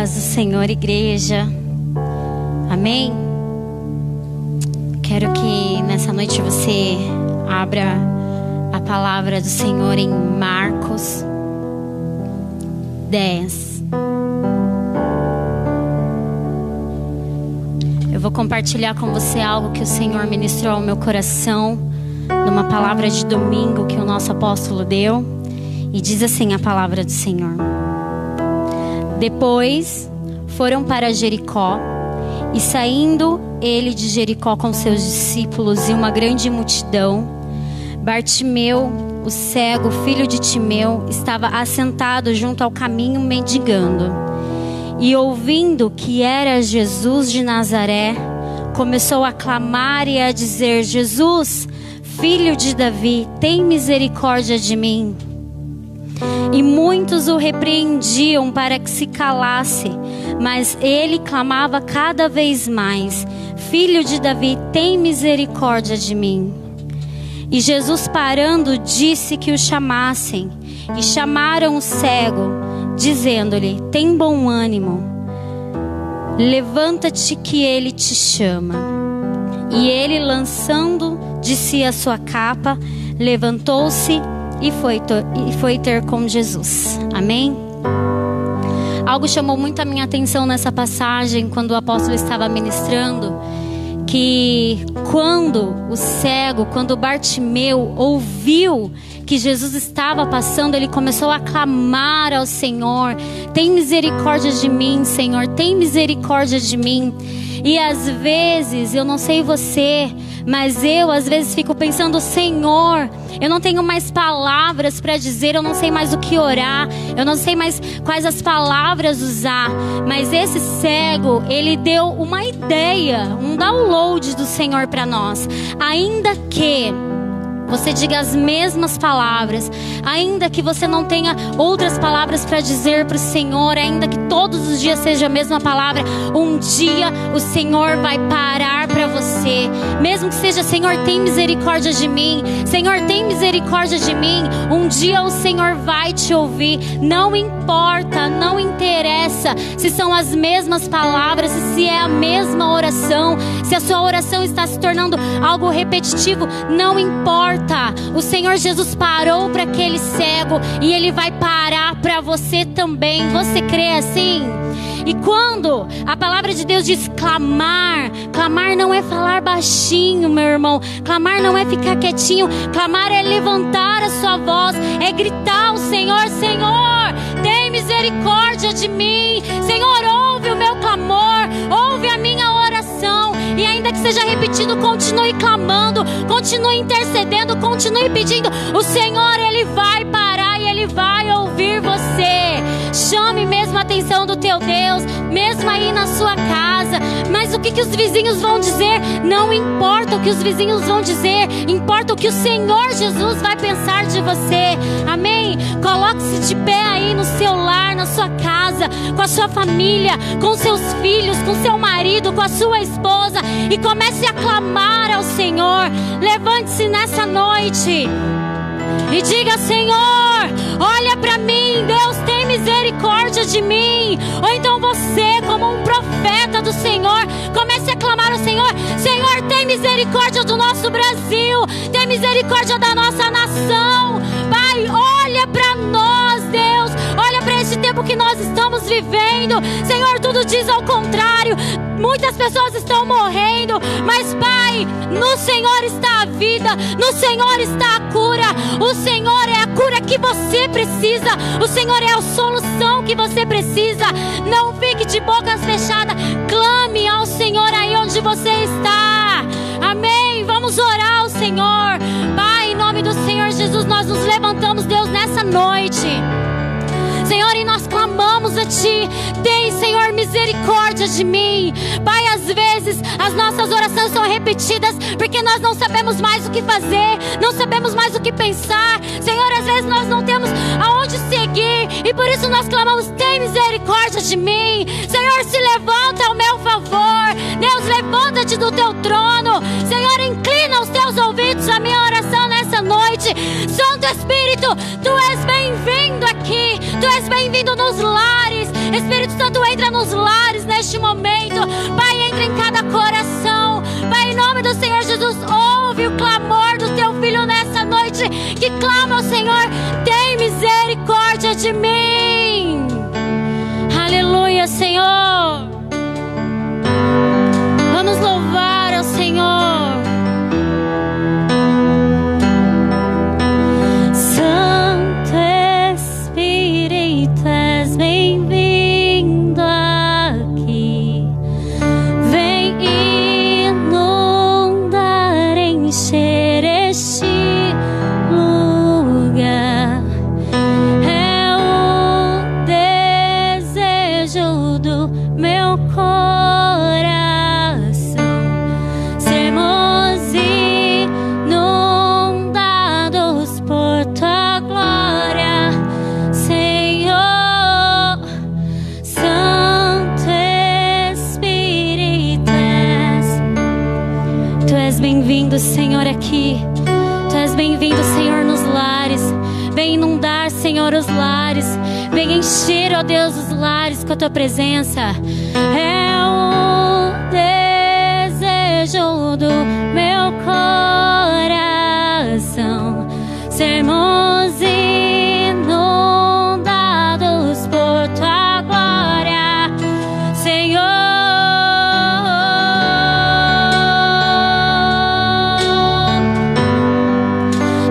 paz do Senhor, igreja. Amém? Quero que nessa noite você abra a palavra do Senhor em Marcos 10. Eu vou compartilhar com você algo que o Senhor ministrou ao meu coração numa palavra de domingo que o nosso apóstolo deu. E diz assim a palavra do Senhor: Depois foram para Jericó, e saindo ele de Jericó com seus discípulos e uma grande multidão, Bartimeu, o cego, filho de Timeu, estava assentado junto ao caminho mendigando. E ouvindo que era Jesus de Nazaré, começou a clamar e a dizer: Jesus, filho de Davi, tem misericórdia de mim. E muitos o repreendiam para que se calasse, mas ele clamava cada vez mais: Filho de Davi, tem misericórdia de mim. E Jesus, parando, disse que o chamassem. E chamaram o cego, dizendo-lhe: Tem bom ânimo, levanta-te que ele te chama. E ele, lançando de si a sua capa, levantou-se e foi ter com Jesus. Amém? Algo chamou muito a minha atenção nessa passagem, quando o apóstolo estava ministrando, que quando o Bartimeu ouviu que Jesus estava passando, ele começou a clamar ao Senhor: tem misericórdia de mim, Senhor, tem misericórdia de mim. E às vezes, eu não sei você, mas eu às vezes fico pensando: Senhor, eu não tenho mais palavras para dizer, eu não sei mais o que orar, eu não sei mais quais as palavras usar. Mas esse cego, ele deu uma ideia, um download do Senhor para nós. Ainda que você diga as mesmas palavras, ainda que você não tenha outras palavras para dizer para o Senhor, ainda que todos os dias seja a mesma palavra, um dia o Senhor vai parar para você. Mesmo que seja: Senhor, tem misericórdia de mim, Senhor, tem misericórdia de mim. Um dia o Senhor vai te ouvir. Não importa, não interessa se são as mesmas palavras, se é a mesma oração, se a sua oração está se tornando algo repetitivo, não importa. O Senhor Jesus parou para aquele cego e Ele vai parar para você também. Você crê assim? E quando a palavra de Deus diz clamar, clamar não é falar baixinho, meu irmão. Clamar não é ficar quietinho. Clamar é levantar a sua voz, é gritar ao Senhor: Senhor, tem misericórdia de mim. Senhor, ouve o meu clamor, ouve a minha oração. E ainda que seja repetido, continue clamando, continue intercedendo, continue pedindo. O Senhor, Ele vai parar e Ele vai ouvir você. Chame mesmo a atenção do teu Deus, mesmo aí na sua casa. Mas o que os vizinhos vão dizer? Não importa o que os vizinhos vão dizer, importa o que o Senhor Jesus vai pensar de você. Amém? Coloque-se de pé aí no seu lar, na sua casa, com a sua família, com seus filhos, com seu marido, com a sua esposa, e comece a clamar ao Senhor. Levante-se nessa noite e diga: Senhor, olha para mim, Deus, tem misericórdia de mim. Ou então você, como um profeta do Senhor, comece a clamar ao Senhor: Senhor, tem misericórdia do nosso Brasil, tem misericórdia da nossa nação. Pai, olha para nós, Deus, olha para esse tempo que nós estamos vivendo. Senhor, tudo diz ao contrário. Muitas pessoas estão morrendo, mas Pai, no Senhor está a vida, no Senhor está a cura. O Senhor é a cura que você precisa, o Senhor é a solução que você precisa. Não fique de bocas fechadas, clame ao Senhor aí onde você está. Amém? Vamos orar ao Senhor. Pai, em nome do Senhor Jesus, nós nos levantamos, Deus, nessa noite, Senhor, e nós clamamos a Ti: tem, Senhor, misericórdia de mim. Pai, às vezes as nossas orações são repetidas porque nós não sabemos mais o que fazer, não sabemos mais o que pensar. Senhor, às vezes nós não temos aonde seguir, e por isso nós clamamos: tem misericórdia de mim. Senhor, se levanta ao meu favor. Deus, levanta-te do Teu trono. Senhor, inclina os Teus ouvidos à minha oração nessa noite. Santo Espírito, Tu és bem-vindo aqui, Tu és bem-vindo nos lares. Espírito Santo, entra nos lares neste momento. Pai, entra em cada coração. Pai, em nome do Senhor Jesus, ouve o clamor do teu filho nessa noite, que clama ao Senhor: tem misericórdia de mim. Aleluia, Senhor. Vamos louvar ao Senhor. Santo Espírito, és bem-vindo aqui. Vem inundar, encher este lugar. É o desejo do meu coração, sermos inundados por tua glória, Senhor. Santo Espírito, tu és bem-vindo, Senhor, aqui. Tu és bem-vindo, Senhor, nos lares. Vem inundar, Senhor, os lares. Vem encher, ó Deus, os lares com a tua presença. É o desejo do meu coração, sermos inundados por tua glória, Senhor.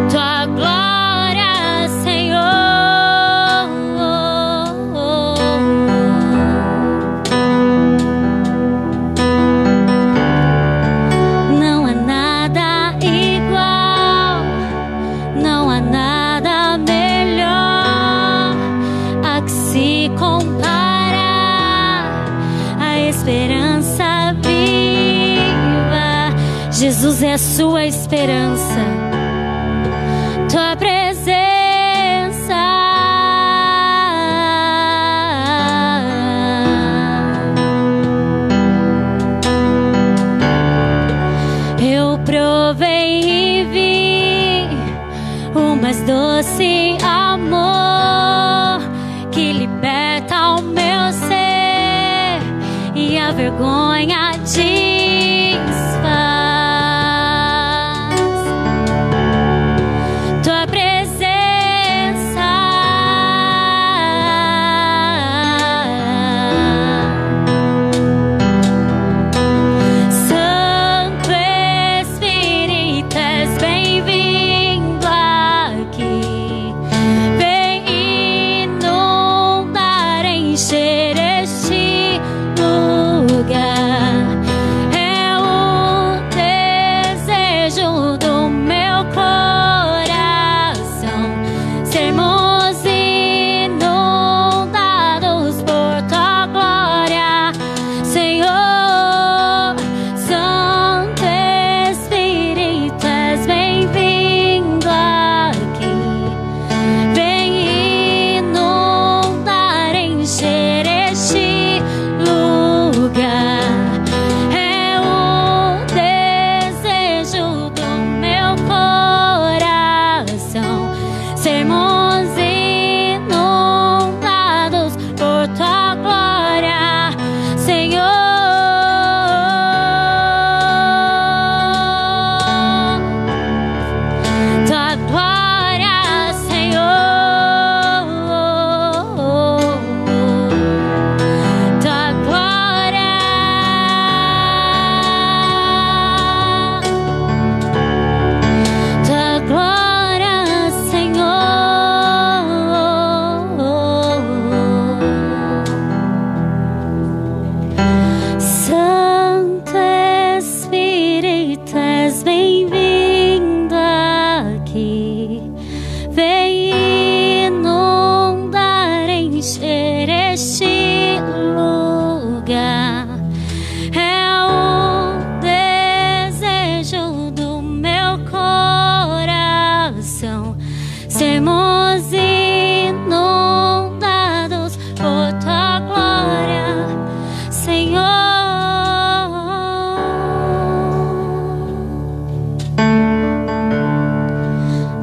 Tua glória, Senhor. Não há nada igual, não há nada melhor a que se compara a esperança viva. Jesus é a sua esperança, tua presença. Eu provei e vi o mais doce amor que liberta o meu ser e a vergonha desfaz. Tua presença, Santo Espírito, és bem-vindo aqui. Vem inundar, encher este lugar. É o desejo do meu coração, sermos inundados por tua glória, Senhor. Santo Espírito, és bem-vindo aqui. Vem inundar, encher este lugar. É o desejo do meu coração, sermos inundados por tua glória, Senhor. Tua glória, Senhor. Tua glória. Tua glória, Senhor. Santo Espírito, és bem-vindo aqui. Vem inundar, encher este lugar. É o desejo do meu coração, sermos inundados por tua glória, Senhor.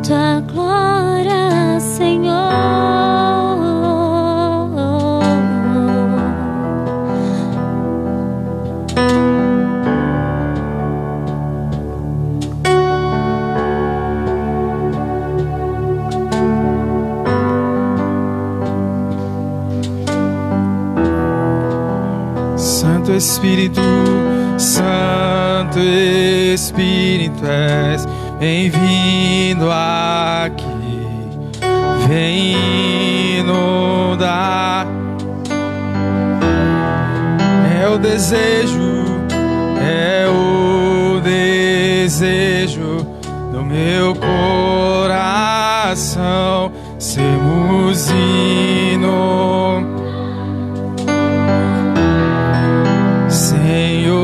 Tua glória, Senhor. Santo Espírito, Santo Espírito, és bem-vindo aqui. Vem inundar. É o desejo do meu coração, sermos hino, Senhor.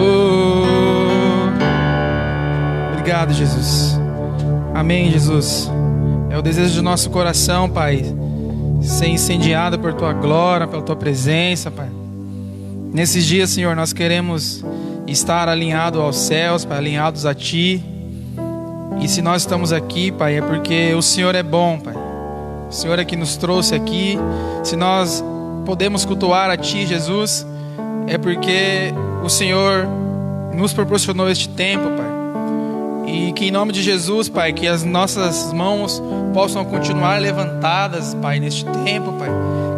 Obrigado, Jesus. Amém, Jesus. É o desejo do nosso coração, Pai, ser incendiado por Tua glória, pela Tua presença, Pai. Nesses dias, Senhor, nós queremos estar alinhados aos céus, Pai, alinhados a Ti. E se nós estamos aqui, Pai, é porque o Senhor é bom, Pai. O Senhor é que nos trouxe aqui. Se nós podemos cultuar a Ti, Jesus, é porque o Senhor nos proporcionou este tempo, Pai. E que em nome de Jesus, Pai, que as nossas mãos possam continuar levantadas, Pai, neste tempo, Pai.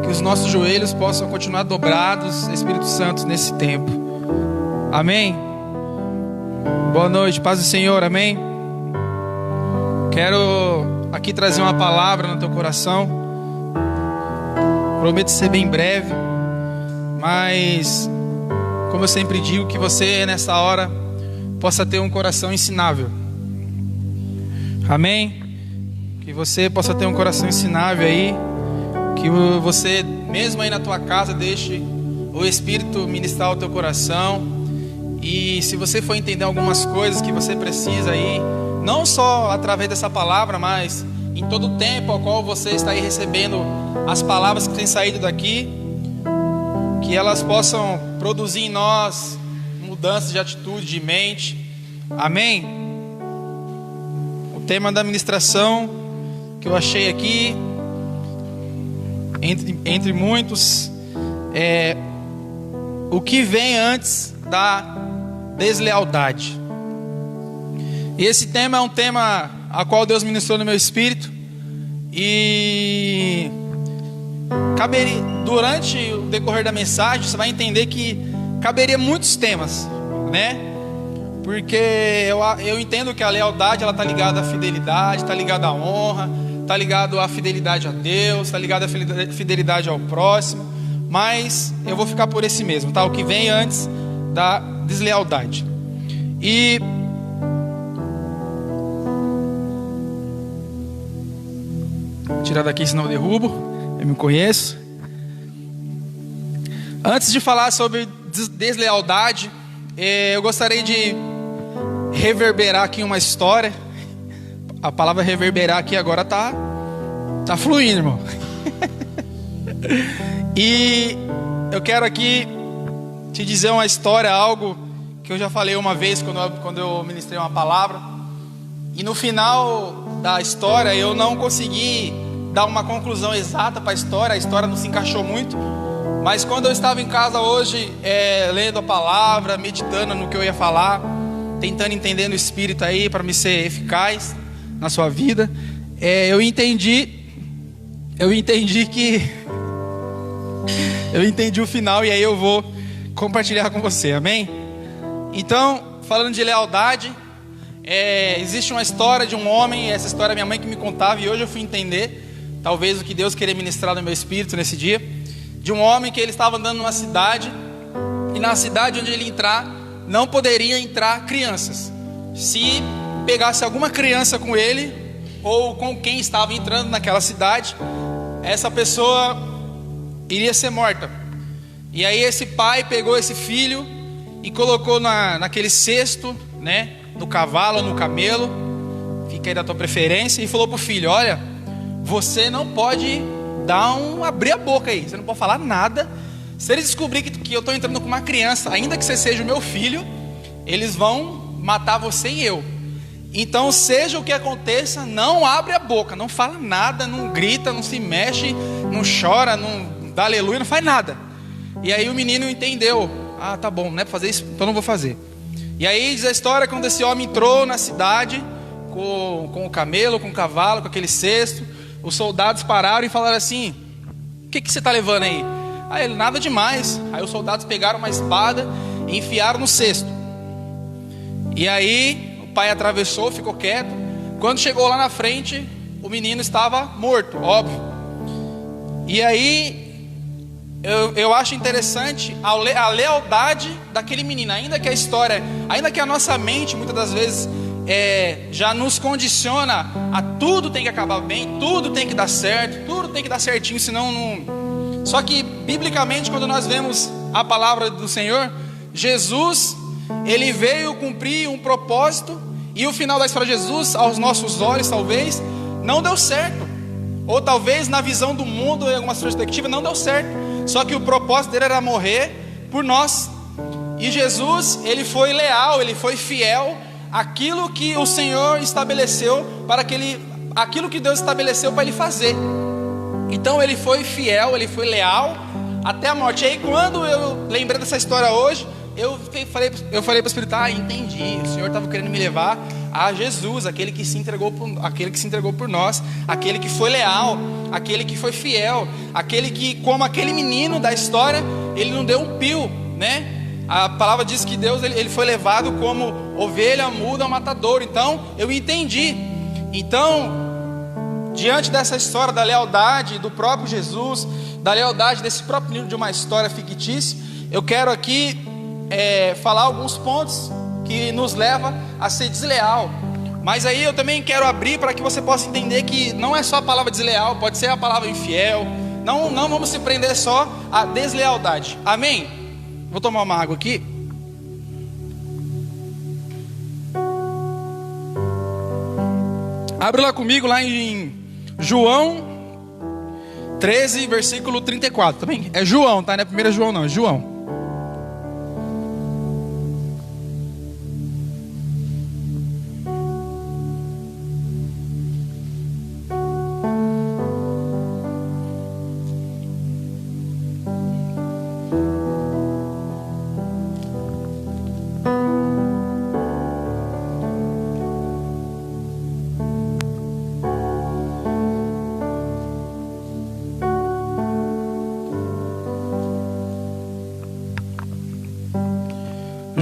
Que os nossos joelhos possam continuar dobrados, Espírito Santo, nesse tempo. Amém? Boa noite, paz do Senhor, amém? Quero aqui trazer uma palavra no teu coração. Prometo ser bem breve, mas como eu sempre digo, que você nessa hora possa ter um coração ensinável. Amém? Que você possa ter um coração ensinável aí. Que você, mesmo aí na tua casa, deixe o Espírito ministrar o teu coração. E se você for entender algumas coisas que você precisa aí, não só através dessa palavra, mas em todo o tempo ao qual você está aí recebendo as palavras que têm saído daqui, que elas possam produzir em nós mudanças de atitude, de mente. Amém? O tema da ministração que eu achei aqui, entre muitos, é o que vem antes da deslealdade. E esse tema é um tema a qual Deus ministrou no meu espírito. E caberia, durante o decorrer da mensagem, você vai entender que caberia muitos temas, né? Porque eu entendo que a lealdade, ela está ligada à fidelidade, está ligada à honra, está ligado à fidelidade a Deus, está ligado à fidelidade ao próximo. Mas eu vou ficar por esse mesmo, tá? O que vem antes da deslealdade. E vou tirar daqui, senão eu derrubo. Eu me conheço. Antes de falar sobre deslealdade, eu gostaria de reverberar aqui uma história. A palavra reverberar aqui agora tá fluindo, irmão. E eu quero aqui te dizer uma história, algo que eu já falei uma vez quando eu ministrei uma palavra. E no final da história eu não consegui dar uma conclusão exata para a história não se encaixou muito. Mas quando eu estava em casa hoje, lendo a palavra, meditando no que eu ia falar, tentando entender no Espírito aí para me ser eficaz na sua vida, eu entendi o final, e aí eu vou compartilhar com você, amém? Então, falando de lealdade, existe uma história de um homem, essa história minha mãe que me contava, e hoje eu fui entender, talvez o que Deus queria ministrar no meu espírito nesse dia, de um homem que ele estava andando numa cidade, e na cidade onde ele entrar, não poderia entrar crianças. Se pegasse alguma criança com ele, ou com quem estava entrando naquela cidade, essa pessoa iria ser morta. E aí esse pai pegou esse filho e colocou naquele cesto, né, no cavalo ou no camelo, fica aí da tua preferência, e falou pro filho: olha, você não pode abrir a boca aí, você não pode falar nada. Se eles descobrirem que eu estou entrando com uma criança, ainda que você seja o meu filho, eles vão matar você e eu. Então, seja o que aconteça, não abre a boca, não fala nada, não grita, não se mexe, não chora, não dá aleluia, não faz nada. E aí o menino entendeu: ah, tá bom, não é para fazer isso, então não vou fazer. E aí diz a história quando esse homem entrou na cidade com o camelo, com o cavalo, com aquele cesto. Os soldados pararam e falaram assim: o que você está levando aí? Aí ele: nada demais. Aí os soldados pegaram uma espada e enfiaram no cesto. E aí o pai atravessou, ficou quieto. Quando chegou lá na frente, o menino estava morto, óbvio. E aí eu acho interessante a lealdade daquele menino. Ainda que a história, ainda que a nossa mente muitas das vezes já nos condiciona a tudo tem que acabar bem, tudo tem que dar certo, tudo tem que dar certinho, senão não. Só que biblicamente, quando nós vemos a palavra do Senhor, Jesus, ele veio cumprir um propósito, e o final da história de Jesus, aos nossos olhos talvez, não deu certo, ou talvez na visão do mundo, em algumas perspectivas, não deu certo. Só que o propósito dele era morrer por nós. E Jesus, ele foi leal, ele foi fiel àquilo que o Senhor estabeleceu para aquilo que Deus estabeleceu para ele fazer. Então ele foi fiel, ele foi leal até a morte. E aí quando eu lembrei dessa história hoje, eu falei para o Espírito, entendi, o Senhor estava querendo me levar a Jesus, aquele que se entregou por nós, aquele que foi leal, aquele que foi fiel, aquele que, como aquele menino da história, ele não deu um pio, né? A palavra diz que Deus, ele foi levado como ovelha muda ao matador. Então eu entendi. Então, diante dessa história da lealdade do próprio Jesus, da lealdade desse próprio menino de uma história fictícia, eu quero aqui falar alguns pontos que nos leva a ser desleal. Mas aí eu também quero abrir para que você possa entender que não é só a palavra desleal, pode ser a palavra infiel. Não vamos se prender só à deslealdade. Amém? Vou tomar uma água aqui. Abre lá comigo, lá em João 13, versículo 34. Também é João, tá? Não é 1 João não, é João.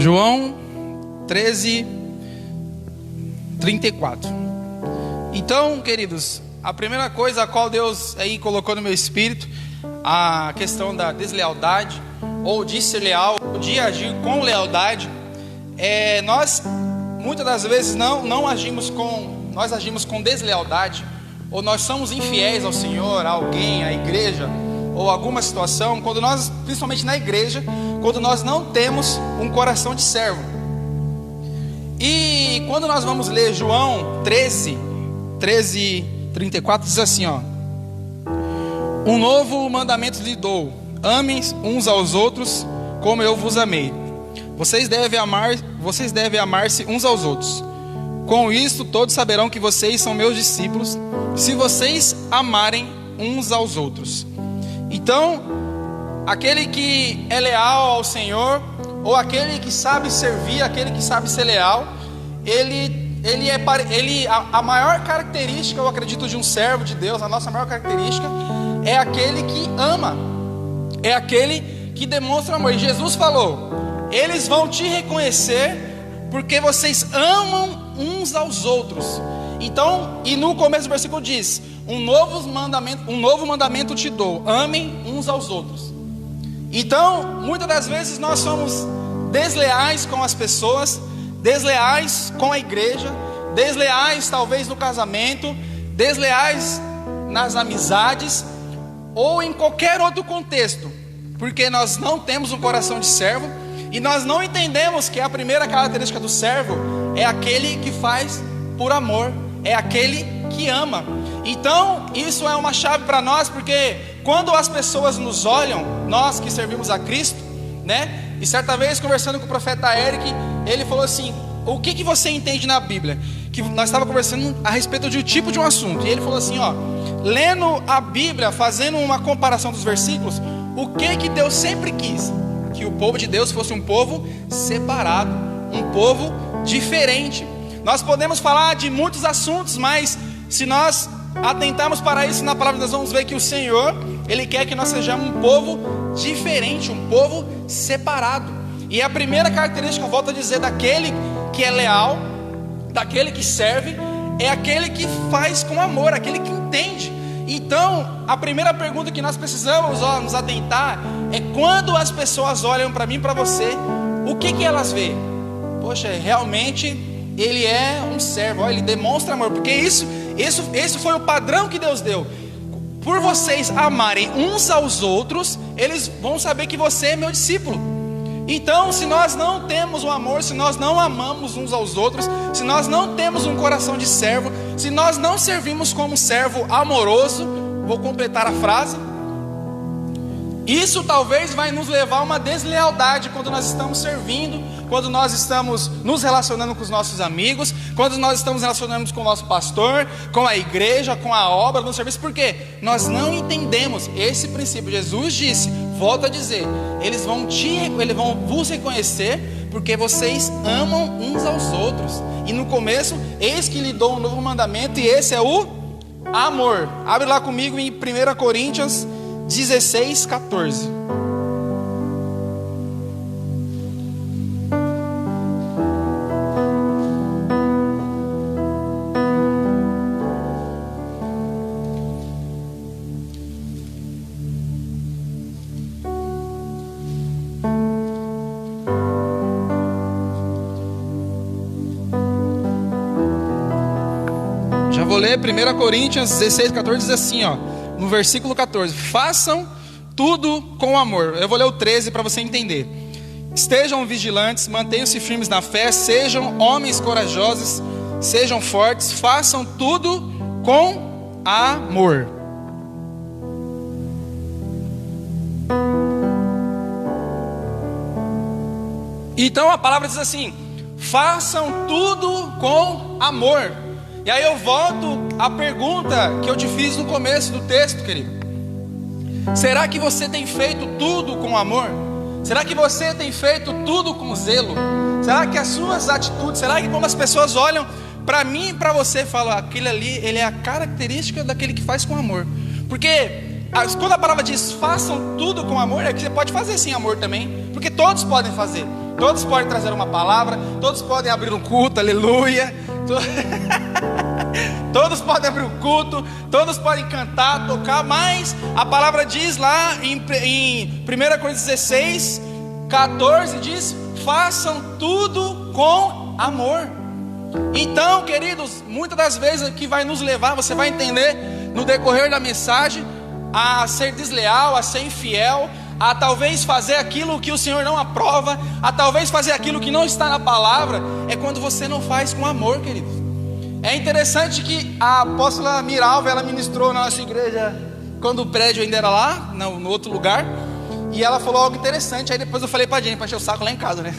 João 13, 34. Então, queridos, a primeira coisa a qual Deus aí colocou no meu espírito, a questão da deslealdade, ou de ser leal, ou de agir com lealdade, nós muitas das vezes nós agimos com deslealdade, ou nós somos infiéis ao Senhor, a alguém, à igreja, ou alguma situação, quando nós, principalmente na igreja, quando nós não temos um coração de servo. E quando nós vamos ler João 13, 34, diz assim, um novo mandamento lhe dou, amem uns aos outros como eu vos amei. Vocês devem amar-se uns aos outros. Com isto todos saberão que vocês são meus discípulos, se vocês amarem uns aos outros. Então, aquele que é leal ao Senhor, ou aquele que sabe servir, aquele que sabe ser leal, a maior característica, eu acredito, de um servo de Deus, a nossa maior característica é aquele que ama, é aquele que demonstra amor. E Jesus falou: eles vão te reconhecer porque vocês amam uns aos outros. Então, e no começo do versículo diz: um novo mandamento te dou, amem uns aos outros. Então, muitas das vezes nós somos desleais com as pessoas, desleais com a igreja, desleais talvez no casamento, desleais nas amizades, ou em qualquer outro contexto, porque nós não temos um coração de servo, e nós não entendemos que a primeira característica do servo é aquele que faz por amor, é aquele que ama. Então isso é uma chave para nós, porque quando as pessoas nos olham, nós que servimos a Cristo, né? E certa vez conversando com o profeta Eric, ele falou assim: o que você entende na Bíblia? Que nós estávamos conversando a respeito de um tipo de um assunto, e ele falou assim, lendo a Bíblia, fazendo uma comparação dos versículos, o que Deus sempre quis? Que o povo de Deus fosse um povo separado, um povo diferente. Nós podemos falar de muitos assuntos, mas se nós atentarmos para isso na palavra, nós vamos ver que o Senhor, Ele quer que nós sejamos um povo diferente, um povo separado. E a primeira característica, eu volto a dizer, daquele que é leal, daquele que serve, é aquele que faz com amor, aquele que entende. Então, a primeira pergunta que nós precisamos nos atentar é: quando as pessoas olham para mim e para você, o que elas veem? Poxa, realmente ele é um servo, ele demonstra amor, porque esse foi o padrão que Deus deu. Por vocês amarem uns aos outros, eles vão saber que você é meu discípulo. Então, se nós não temos o amor, se nós não amamos uns aos outros, se nós não temos um coração de servo, se nós não servimos como servo amoroso, vou completar a frase, isso talvez vai nos levar a uma deslealdade quando nós estamos servindo, quando nós estamos nos relacionando com os nossos amigos, quando nós estamos relacionando com o nosso pastor, com a igreja, com a obra, no serviço, porque nós não entendemos esse princípio. Jesus disse, volto a dizer, eles vão vos reconhecer porque vocês amam uns aos outros. E no começo, eis que lhe dou um novo mandamento, e esse é o amor. Abre lá comigo em 1 Coríntios 16, 14. Já vou ler 1 Coríntios 16, 14, diz assim, no versículo 14: façam tudo com amor. Eu vou ler o 13 para você entender. Estejam vigilantes, mantenham-se firmes na fé, sejam homens corajosos, sejam fortes, façam tudo com amor. Então a palavra diz assim: façam tudo com amor. E aí eu volto à pergunta que eu te fiz no começo do texto, querido. Será que você tem feito tudo com amor? Será que você tem feito tudo com zelo? Será que as suas atitudes, será que quando as pessoas olham para mim e para você, falam, aquele ali, ele é a característica daquele que faz com amor? Porque quando a palavra diz façam tudo com amor, é que você pode fazer sim amor também, porque todos podem fazer. Todos podem trazer uma palavra, todos podem abrir um culto, aleluia. Todos podem abrir o culto, todos podem cantar, tocar, mas a palavra diz lá em 1 Coríntios 16, 14, diz: façam tudo com amor. Então, queridos, muitas das vezes que vai nos levar, você vai entender no decorrer da mensagem, a ser desleal, a ser infiel, a talvez fazer aquilo que o Senhor não aprova, a talvez fazer aquilo que não está na palavra, é quando você não faz com amor, querido. É interessante que a apóstola Miralva, ela ministrou na nossa igreja, quando o prédio ainda era lá, no outro lugar, e ela falou algo interessante. Aí depois eu falei pra Jenny, pra encher o saco lá em casa, né?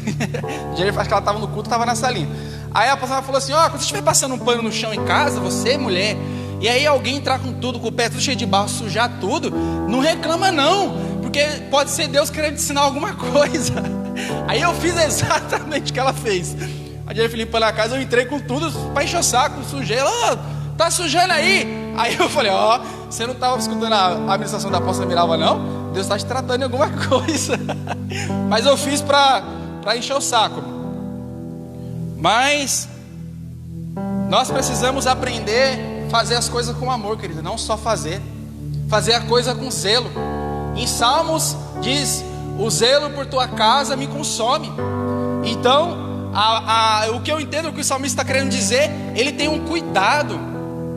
Jenny, acho que ela estava no culto, estava na salinha. Aí a apóstola falou assim, quando você estiver passando um pano no chão em casa, você, mulher, e aí alguém entrar com tudo, com o pé tudo cheio de barro, sujar tudo, não reclama não, porque pode ser Deus querendo te ensinar alguma coisa. Aí eu fiz exatamente o que ela fez. A Jenny Felipe foi lá na casa, eu entrei com tudo para encher o saco, sujei. Ela, tá sujando aí? Aí eu falei, você não estava escutando a administração da apóstola Miralva não? Deus está te tratando de alguma coisa. Mas eu fiz para encher o saco. Mas nós precisamos aprender a fazer as coisas com amor, querido. Não só fazer a coisa com zelo. Em Salmos diz, o zelo por tua casa me consome. Então o que eu entendo que o salmista está querendo dizer, ele tem um cuidado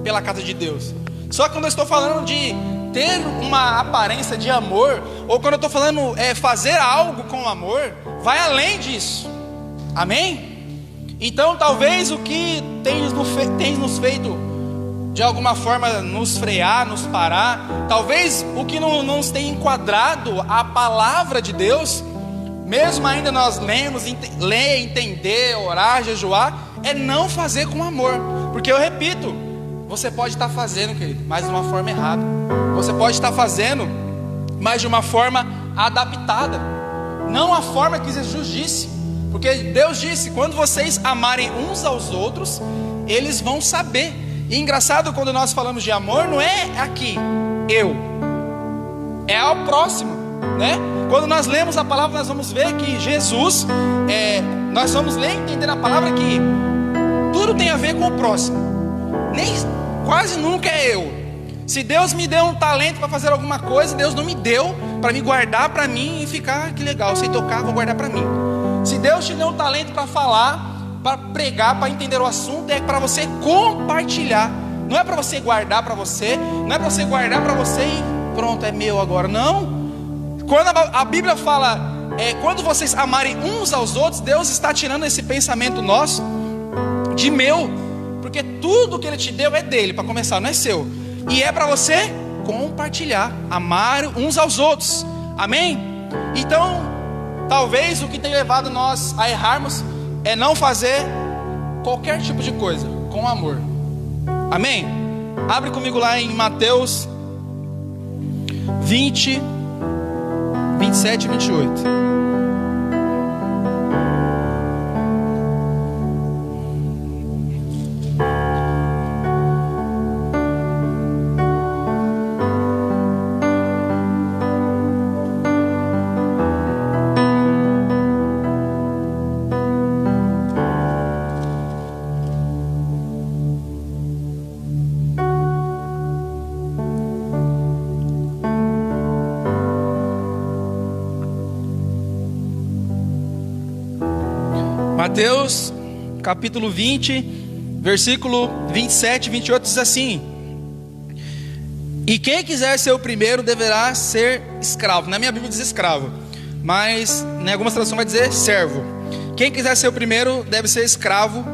pela casa de Deus. Só que quando eu estou falando de ter uma aparência de amor, ou quando eu estou falando fazer algo com amor, vai além disso. Amém? Então talvez o que tem nos feito de alguma forma nos frear, nos parar, talvez o que não nos tem enquadrado a palavra de Deus, mesmo ainda nós lemos, ler, entender, orar, jejuar, é não fazer com amor. Porque eu repito, você pode estar fazendo, querido, mas de uma forma errada. Você pode estar fazendo, mas de uma forma adaptada, não a forma que Jesus disse. Porque Deus disse, quando vocês amarem uns aos outros, eles vão saber. E engraçado, quando nós falamos de amor, não é aqui, eu, é ao próximo. né? Quando nós lemos a palavra, nós vamos ver que Jesus, nós vamos ler e entender a palavra que tudo tem a ver com o próximo. Quase nunca é eu. Se Deus me deu um talento para fazer alguma coisa, Deus não me deu para me guardar para mim e ficar, que legal, sei tocar, vou guardar para mim. Se Deus te deu um talento para falar, para pregar, para entender o assunto, é para você compartilhar. Não é para você guardar para você, não é para você guardar para você e pronto, é meu agora. Não. Quando a Bíblia fala, quando vocês amarem uns aos outros, Deus está tirando esse pensamento nosso de meu, porque tudo que Ele te deu é dele, para começar, não é seu. E é para você compartilhar, amar uns aos outros. Amém? Então, talvez o que tem levado nós a errarmos é não fazer qualquer tipo de coisa com amor. Amém? Abre comigo lá em Mateus 20, 27 e 28. Mateus capítulo 20, versículo 27 e 28 diz assim: e quem quiser ser o primeiro deverá ser escravo. Na minha Bíblia diz escravo, mas em algumas traduções vai dizer servo. Quem quiser ser o primeiro deve ser escravo,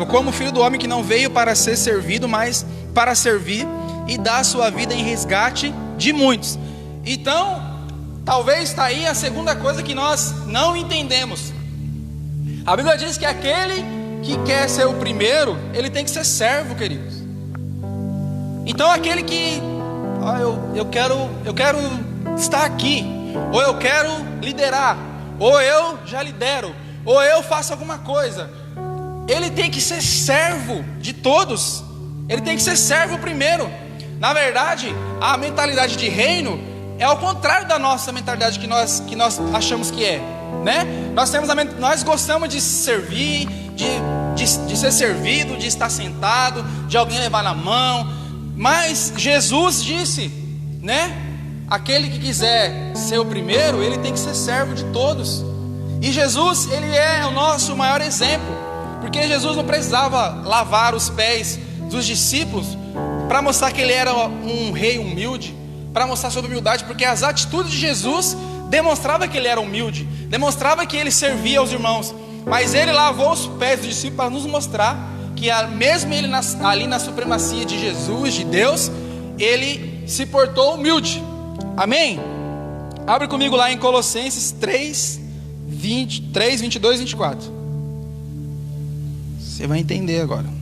como o filho do homem, que não veio para ser servido, mas para servir e dar a sua vida em resgate de muitos. Então, talvez está aí a segunda coisa que nós não entendemos. A Bíblia diz que aquele que quer ser o primeiro, ele tem que ser servo, queridos. Então aquele que eu quero estar aqui, ou eu quero liderar, ou eu já lidero, ou eu faço alguma coisa, ele tem que ser servo de todos. Ele tem que ser servo primeiro. Na verdade, a mentalidade de reino é ao contrário da nossa mentalidade que nós achamos que é, né? Nós gostamos de servir, de ser servido, de estar sentado, de alguém levar na mão. Mas Jesus disse, né? Aquele que quiser ser o primeiro, ele tem que ser servo de todos. E Jesus, ele é o nosso maior exemplo, porque Jesus não precisava lavar os pés dos discípulos para mostrar que ele era um rei humilde, para mostrar sua humildade, porque as atitudes de Jesus demonstrava que ele era humilde, demonstrava que ele servia aos irmãos. Mas ele lavou os pés dos discípulos para nos mostrar que mesmo ele ali na supremacia de Jesus, de Deus, ele se portou humilde. Amém? Abre comigo lá em Colossenses 3, 22 e 24. Você vai entender agora.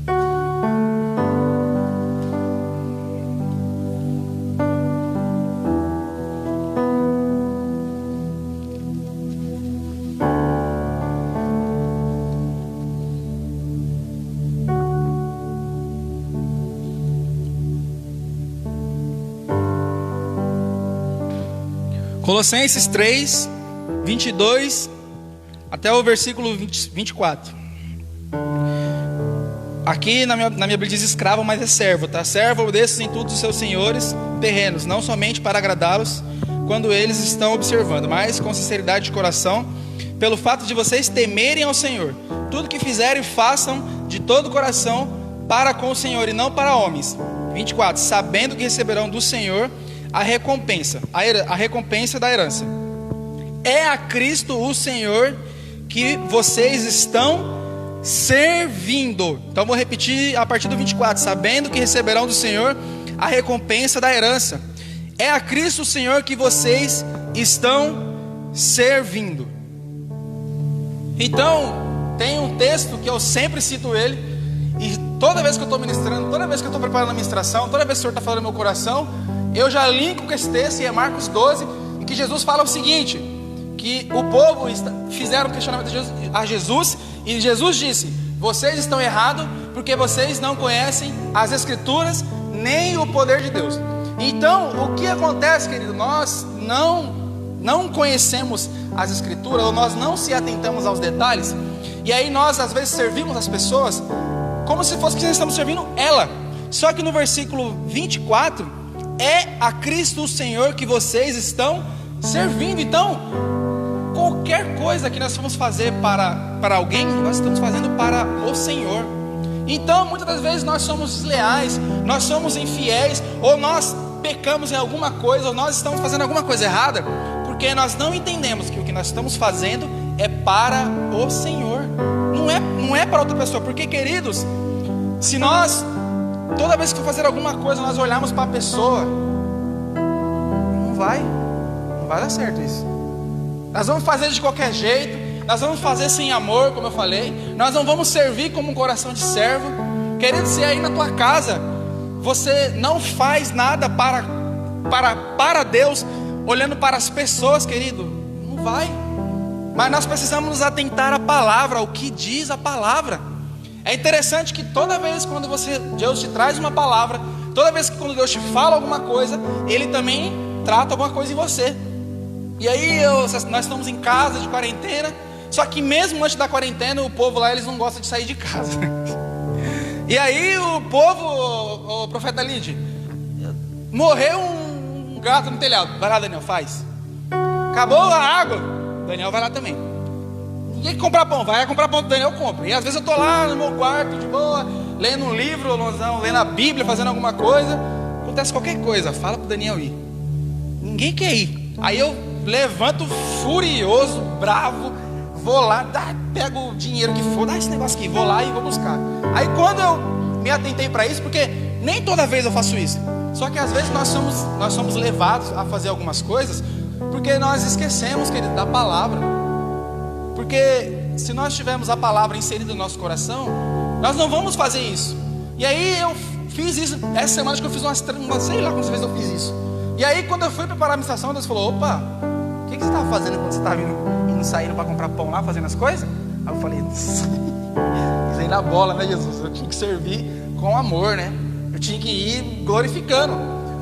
Colossenses 3, 22 até o versículo 24. Aqui na minha Bíblia diz escravo, mas é servo, tá? Servo, obedeça em tudo os seus senhores terrenos, não somente para agradá-los quando eles estão observando, mas com sinceridade de coração, pelo fato de vocês temerem ao Senhor. Tudo que fizerem, façam de todo o coração para com o Senhor e não para homens. 24. Sabendo que receberão do Senhor a recompensa da herança. É a Cristo o Senhor que vocês estão servindo. Então vou repetir a partir do 24. Sabendo que receberão do Senhor a recompensa da herança. É a Cristo o Senhor que vocês estão servindo. Então tem um texto que eu sempre cito ele, e toda vez que eu estou ministrando, toda vez que eu estou preparando a ministração, toda vez que o Senhor está falando no meu coração, eu já linko com esse texto, e é Marcos 12, em que Jesus fala o seguinte: que o povo fizeram um questionamento a Jesus, e Jesus disse: vocês estão errados, porque vocês não conhecem as Escrituras, nem o poder de Deus. Então, o que acontece, querido? Nós não não conhecemos as escrituras, ou nós não se atentamos aos detalhes, e aí nós às vezes servimos as pessoas como se fosse que nós estamos servindo ela. Só que no versículo 24, é a Cristo o Senhor que vocês estão servindo. Então, qualquer coisa que nós vamos fazer para alguém, nós estamos fazendo para o Senhor. Então, muitas das vezes nós somos desleais, nós somos infiéis, ou nós pecamos em alguma coisa, ou nós estamos fazendo alguma coisa errada, porque nós não entendemos que o que nós estamos fazendo é para o Senhor, não é para outra pessoa. Porque, queridos, se nós, toda vez que for fazer alguma coisa, nós olharmos para a pessoa, não vai dar certo isso. Nós vamos fazer de qualquer jeito, nós vamos fazer sem amor, como eu falei, nós não vamos servir como um coração de servo. Querido, se aí na tua casa você não faz nada para Deus, olhando para as pessoas, querido, não vai. Mas nós precisamos nos atentar à palavra, ao que diz a palavra. É interessante que toda vez quando Deus te traz uma palavra, toda vez que quando Deus te fala alguma coisa, Ele também trata alguma coisa em você. E aí nós estamos em casa de quarentena, só que mesmo antes da quarentena, o povo lá, eles não gostam de sair de casa. E aí o povo, o profeta Lide, morreu um gato no telhado. Vai lá, Daniel, faz. Acabou a água, Daniel vai lá também. Ninguém quer comprar pão, vai comprar pão do Daniel, compra. E às vezes eu estou lá no meu quarto, de boa, lendo um livro, lendo a Bíblia, fazendo alguma coisa. Acontece qualquer coisa, fala pro Daniel ir. Ninguém quer ir. Aí eu levanto furioso, bravo, vou lá, pego o dinheiro que for, dá esse negócio aqui, vou lá e vou buscar. Aí quando eu me atentei para isso, porque nem toda vez eu faço isso, só que às vezes nós somos levados a fazer algumas coisas, porque nós esquecemos, querido, da palavra. Porque se nós tivermos a palavra inserida no nosso coração, nós não vamos fazer isso. E aí eu fiz isso, essa semana acho que eu fiz sei lá quantas vezes eu fiz isso. E aí quando eu fui preparar a ministração, Deus falou: opa, o que você estava fazendo quando você estava indo saindo para comprar pão lá, fazendo as coisas? Aí eu falei: pisei na bola, né, Jesus? Eu tinha que servir com amor, né? Eu tinha que ir glorificando.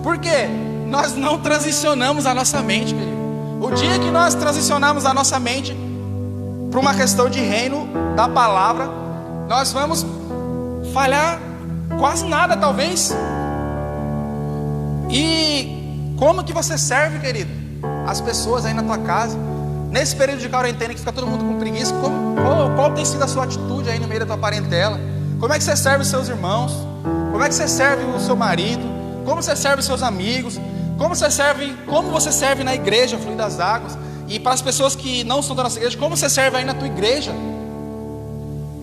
Por quê? Nós não transicionamos a nossa mente, querido. O dia que nós transicionamos a nossa mente para uma questão de reino da palavra, nós vamos falhar quase nada, talvez. E como que você serve, querido, as pessoas aí na tua casa, nesse período de quarentena que fica todo mundo com preguiça? Qual tem sido a sua atitude aí no meio da tua parentela? Como é que você serve os seus irmãos? Como é que você serve o seu marido? Como você serve os seus amigos? Como você serve na igreja Fluir das Águas? E para as pessoas que não são da nossa igreja, como você serve aí na tua igreja?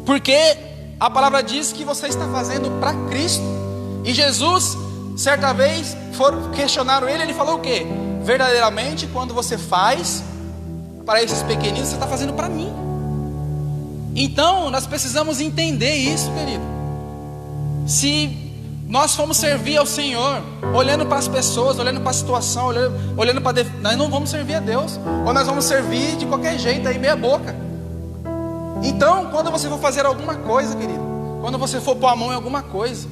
Porque a palavra diz que você está fazendo para Cristo. E Jesus, certa vez, questionaram ele falou o quê? Verdadeiramente, quando você faz para esses pequeninos, você está fazendo para mim. Então, nós precisamos entender isso, querido. Se nós formos servir ao Senhor, olhando para as pessoas, olhando para a situação, olhando para... nós não vamos servir a Deus. Ou nós vamos servir de qualquer jeito, aí meia boca. Então, quando você for fazer alguma coisa, querido, quando você for pôr a mão em alguma coisa,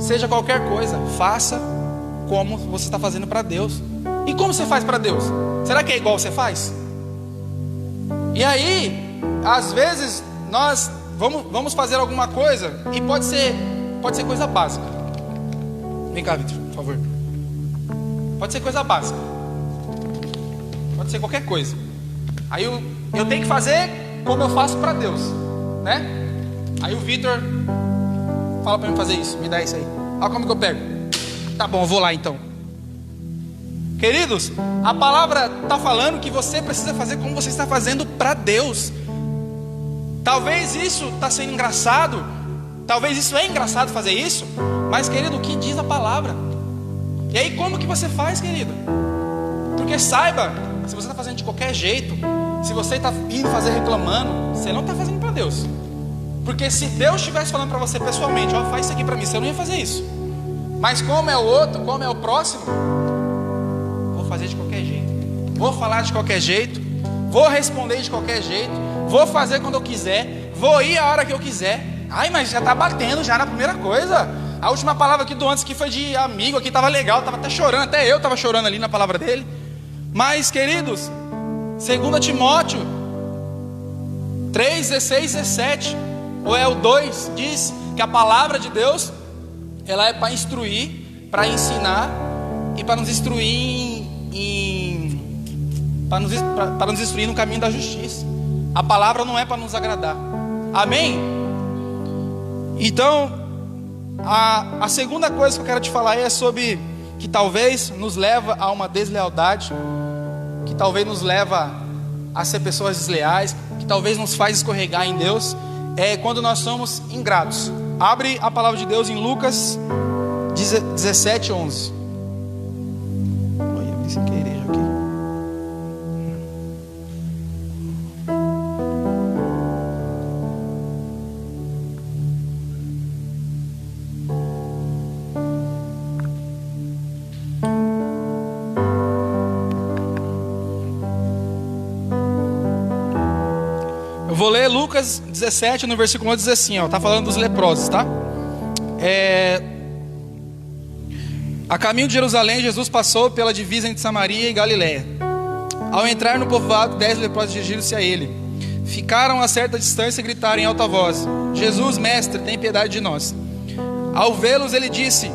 seja qualquer coisa, faça como você está fazendo para Deus. E como você faz para Deus? Será que é igual você faz? E aí, às vezes, nós vamos fazer alguma coisa e pode ser coisa básica. Vem cá, Vitor, por favor. Pode ser coisa básica. Pode ser qualquer coisa. Aí eu tenho que fazer como eu faço para Deus, né? Aí o Vitor fala para mim fazer isso, me dá isso aí. Olha como que eu pego. Tá bom, eu vou lá então. Queridos, a palavra está falando que você precisa fazer como você está fazendo para Deus. Talvez isso está sendo engraçado, talvez isso é engraçado fazer isso, mas, querido, o que diz a palavra? E aí como que você faz, querido? Porque saiba, se você está fazendo de qualquer jeito, se você está indo fazer reclamando, você não está fazendo para Deus. Porque se Deus estivesse falando para você pessoalmente, ó, faz isso aqui para mim, você não ia fazer isso. Mas como é o outro, como é o próximo, vou fazer de qualquer jeito, vou falar de qualquer jeito, vou responder de qualquer jeito, vou fazer quando eu quiser, vou ir a hora que eu quiser. Ai, mas já está batendo já na primeira coisa. A última palavra aqui do antes que foi de amigo, aqui estava legal, estava até chorando, até eu estava chorando ali na palavra dele. Mas, queridos, 2 Timóteo 3, 16, 17, ou é o 2, diz que a palavra de Deus, ela é para instruir, para ensinar e para nos instruir para nos instruir no caminho da justiça. A palavra não é para nos agradar. Amém? Então, a segunda coisa que eu quero te falar é sobre que talvez nos leva a uma deslealdade, que talvez nos leva a ser pessoas desleais, que talvez nos faz escorregar em Deus, é quando nós somos ingratos. Abre a palavra de Deus em Lucas 17, 11. Olha, eu disse que é igreja aqui. Eu vou ler Lucas 17, no versículo 11, diz assim, ó, tá falando dos leprosos, tá? A caminho de Jerusalém, Jesus passou pela divisa entre Samaria e Galiléia. Ao entrar no povoado, 10 leprosos dirigiram-se a ele. Ficaram a certa distância e gritaram em alta voz: Jesus, mestre, tem piedade de nós. Ao vê-los, ele disse: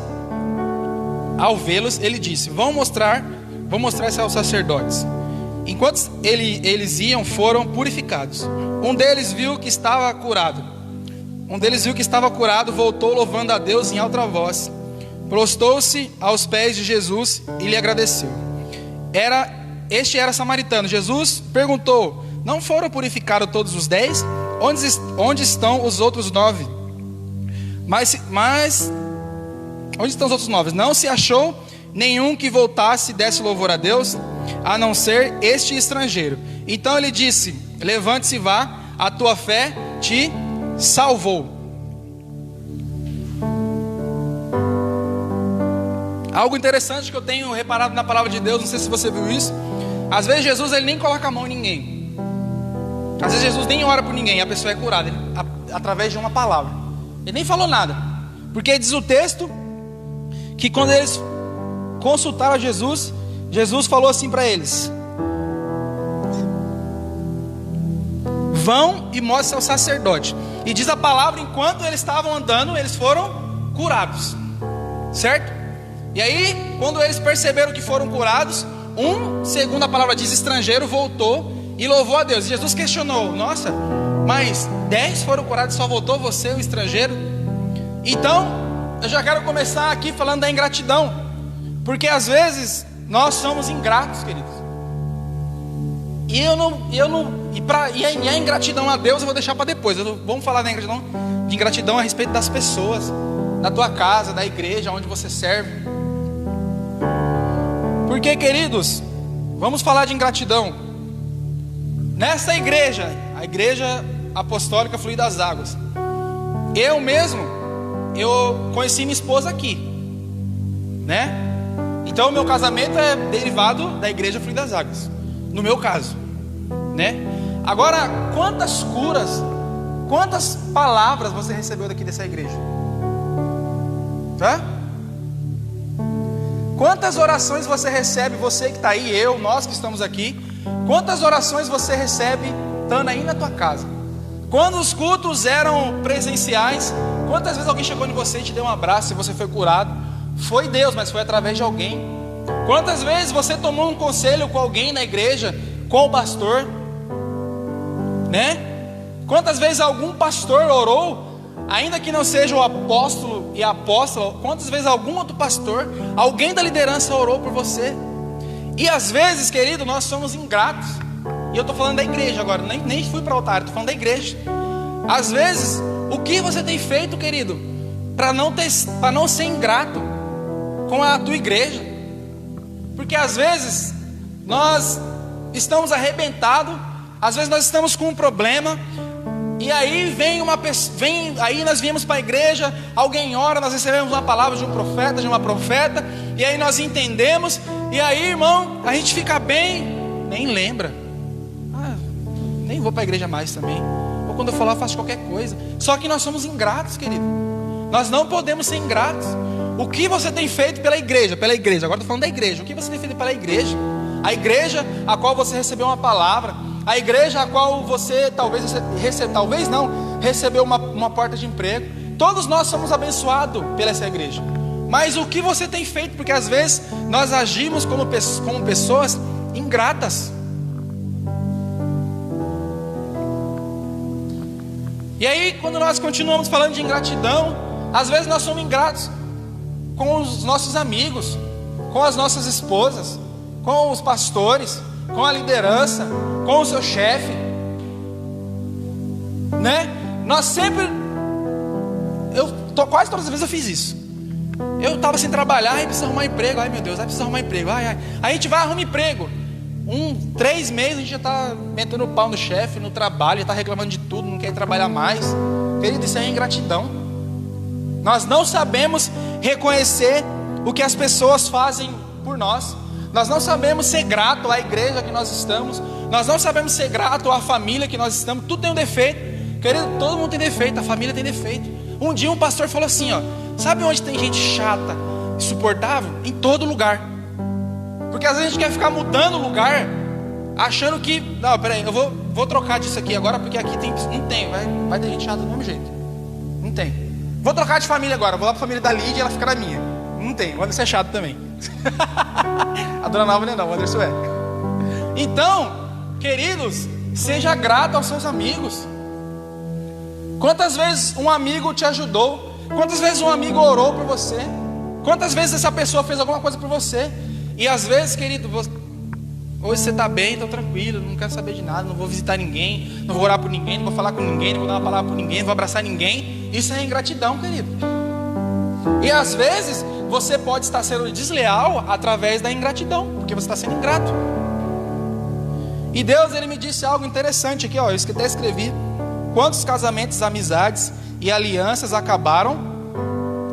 Vão mostrar-se aos sacerdotes. Enquanto eles iam, foram purificados. Um deles viu que estava curado, voltou louvando a Deus em alta voz. Prostou-se aos pés de Jesus e lhe agradeceu. Este era samaritano. Jesus perguntou: não foram purificados todos os 10? Onde estão os outros 9? Mas onde estão os outros 9? Não se achou nenhum que voltasse e desse louvor a Deus, a não ser este estrangeiro. Então ele disse: levante-se e vá, a tua fé te salvou. Algo interessante que eu tenho reparado na palavra de Deus, não sei se você viu isso. Às vezes Jesus ele nem coloca a mão em ninguém. Às vezes Jesus nem ora por ninguém, a pessoa é curada através de uma palavra. Ele nem falou nada, porque diz o texto que quando eles consultaram a Jesus, Jesus falou assim para eles: vão e mostrem ao sacerdote. E diz a palavra, enquanto eles estavam andando, eles foram curados, certo? E aí, quando eles perceberam que foram curados, segundo a palavra diz, estrangeiro, voltou e louvou a Deus. E Jesus questionou: nossa, mas 10 foram curados e só voltou você, o estrangeiro? Então, eu já quero começar aqui falando da ingratidão, porque às vezes nós somos ingratos, queridos. E a ingratidão a Deus eu vou deixar para depois. Vamos falar da ingratidão a respeito das pessoas, da tua casa, da igreja, onde você serve. Porque, queridos, vamos falar de ingratidão. Nessa igreja, a igreja apostólica Fluir das Águas, eu conheci minha esposa aqui, né? Então o meu casamento é derivado da igreja Fluir das Águas, no meu caso, né? Agora, quantas curas, quantas palavras você recebeu daqui dessa igreja? Tá? Quantas orações você recebe, você que está aí, nós que estamos aqui, quantas orações você recebe estando aí na tua casa? Quando os cultos eram presenciais, quantas vezes alguém chegou em você e te deu um abraço e você foi curado? Foi Deus, mas foi através de alguém. Quantas vezes você tomou um conselho com alguém na igreja, com o pastor, né? Quantas vezes algum pastor orou, ainda que não seja o apóstolo e a apóstola, quantas vezes algum outro pastor, alguém da liderança orou por você? E às vezes, querido, nós somos ingratos. E eu estou falando da igreja agora, nem fui para o altar, estou falando da igreja. Às vezes, o que você tem feito, querido, para não ser ingrato com a tua igreja? Porque às vezes nós estamos arrebentados, às vezes nós estamos com um problema, e aí aí nós viemos para a igreja, alguém ora, nós recebemos uma palavra de um profeta, de uma profeta, e aí nós entendemos, e aí, irmão, a gente fica bem, nem lembra, nem vou para a igreja mais também, ou quando eu falar eu faço qualquer coisa. Só que nós somos ingratos, querido. Nós não podemos ser ingratos. O que você tem feito pela igreja? Agora estou falando da igreja. O que você tem feito pela igreja? A igreja a qual você recebeu uma palavra, a igreja a qual você recebeu uma porta de emprego. Todos nós somos abençoados pela essa igreja. Mas o que você tem feito? Porque às vezes nós agimos como pessoas ingratas. E aí, quando nós continuamos falando de ingratidão, às vezes nós somos ingratos com os nossos amigos, com as nossas esposas, com os pastores, com a liderança, com o seu chefe, né? Nós sempre, quase todas as vezes eu fiz isso. Eu estava sem trabalhar e preciso arrumar emprego. Ai meu Deus, preciso arrumar emprego. Aí a gente vai arrumar emprego. 3 meses a gente já está metendo o pau no chefe, no trabalho, já está reclamando de tudo, não quer trabalhar mais. Querido, isso é ingratidão. Nós não sabemos reconhecer o que as pessoas fazem por nós. Nós não sabemos ser grato à igreja que nós estamos. Nós não sabemos ser grato à família que nós estamos. Tudo tem um defeito. Querido, todo mundo tem defeito, a família tem defeito. Um dia um pastor falou assim, ó: sabe onde tem gente chata, insuportável? Em todo lugar. Porque às vezes a gente quer ficar mudando o lugar, achando que, não, peraí, eu vou trocar disso aqui agora, porque aqui tem, não tem, vai ter gente chata do mesmo jeito. Não tem. Vou trocar de família agora, vou lá para a família da Lídia e ela fica na minha. Não tem, o Anderson é chato também. A dona Nalva não, o Anderson é. Então, queridos, seja grato aos seus amigos. Quantas vezes um amigo te ajudou? Quantas vezes um amigo orou por você? Quantas vezes essa pessoa fez alguma coisa por você? E às vezes, querido, hoje você está bem, estou tranquilo, não quero saber de nada, não vou visitar ninguém, não vou orar por ninguém, não vou falar com ninguém, não vou dar uma palavra por ninguém, não vou abraçar ninguém. Isso é ingratidão, querido. E às vezes você pode estar sendo desleal através da ingratidão, porque você está sendo ingrato. E Deus, Ele me disse algo interessante aqui, ó, eu até escrevi: quantos casamentos, amizades e alianças acabaram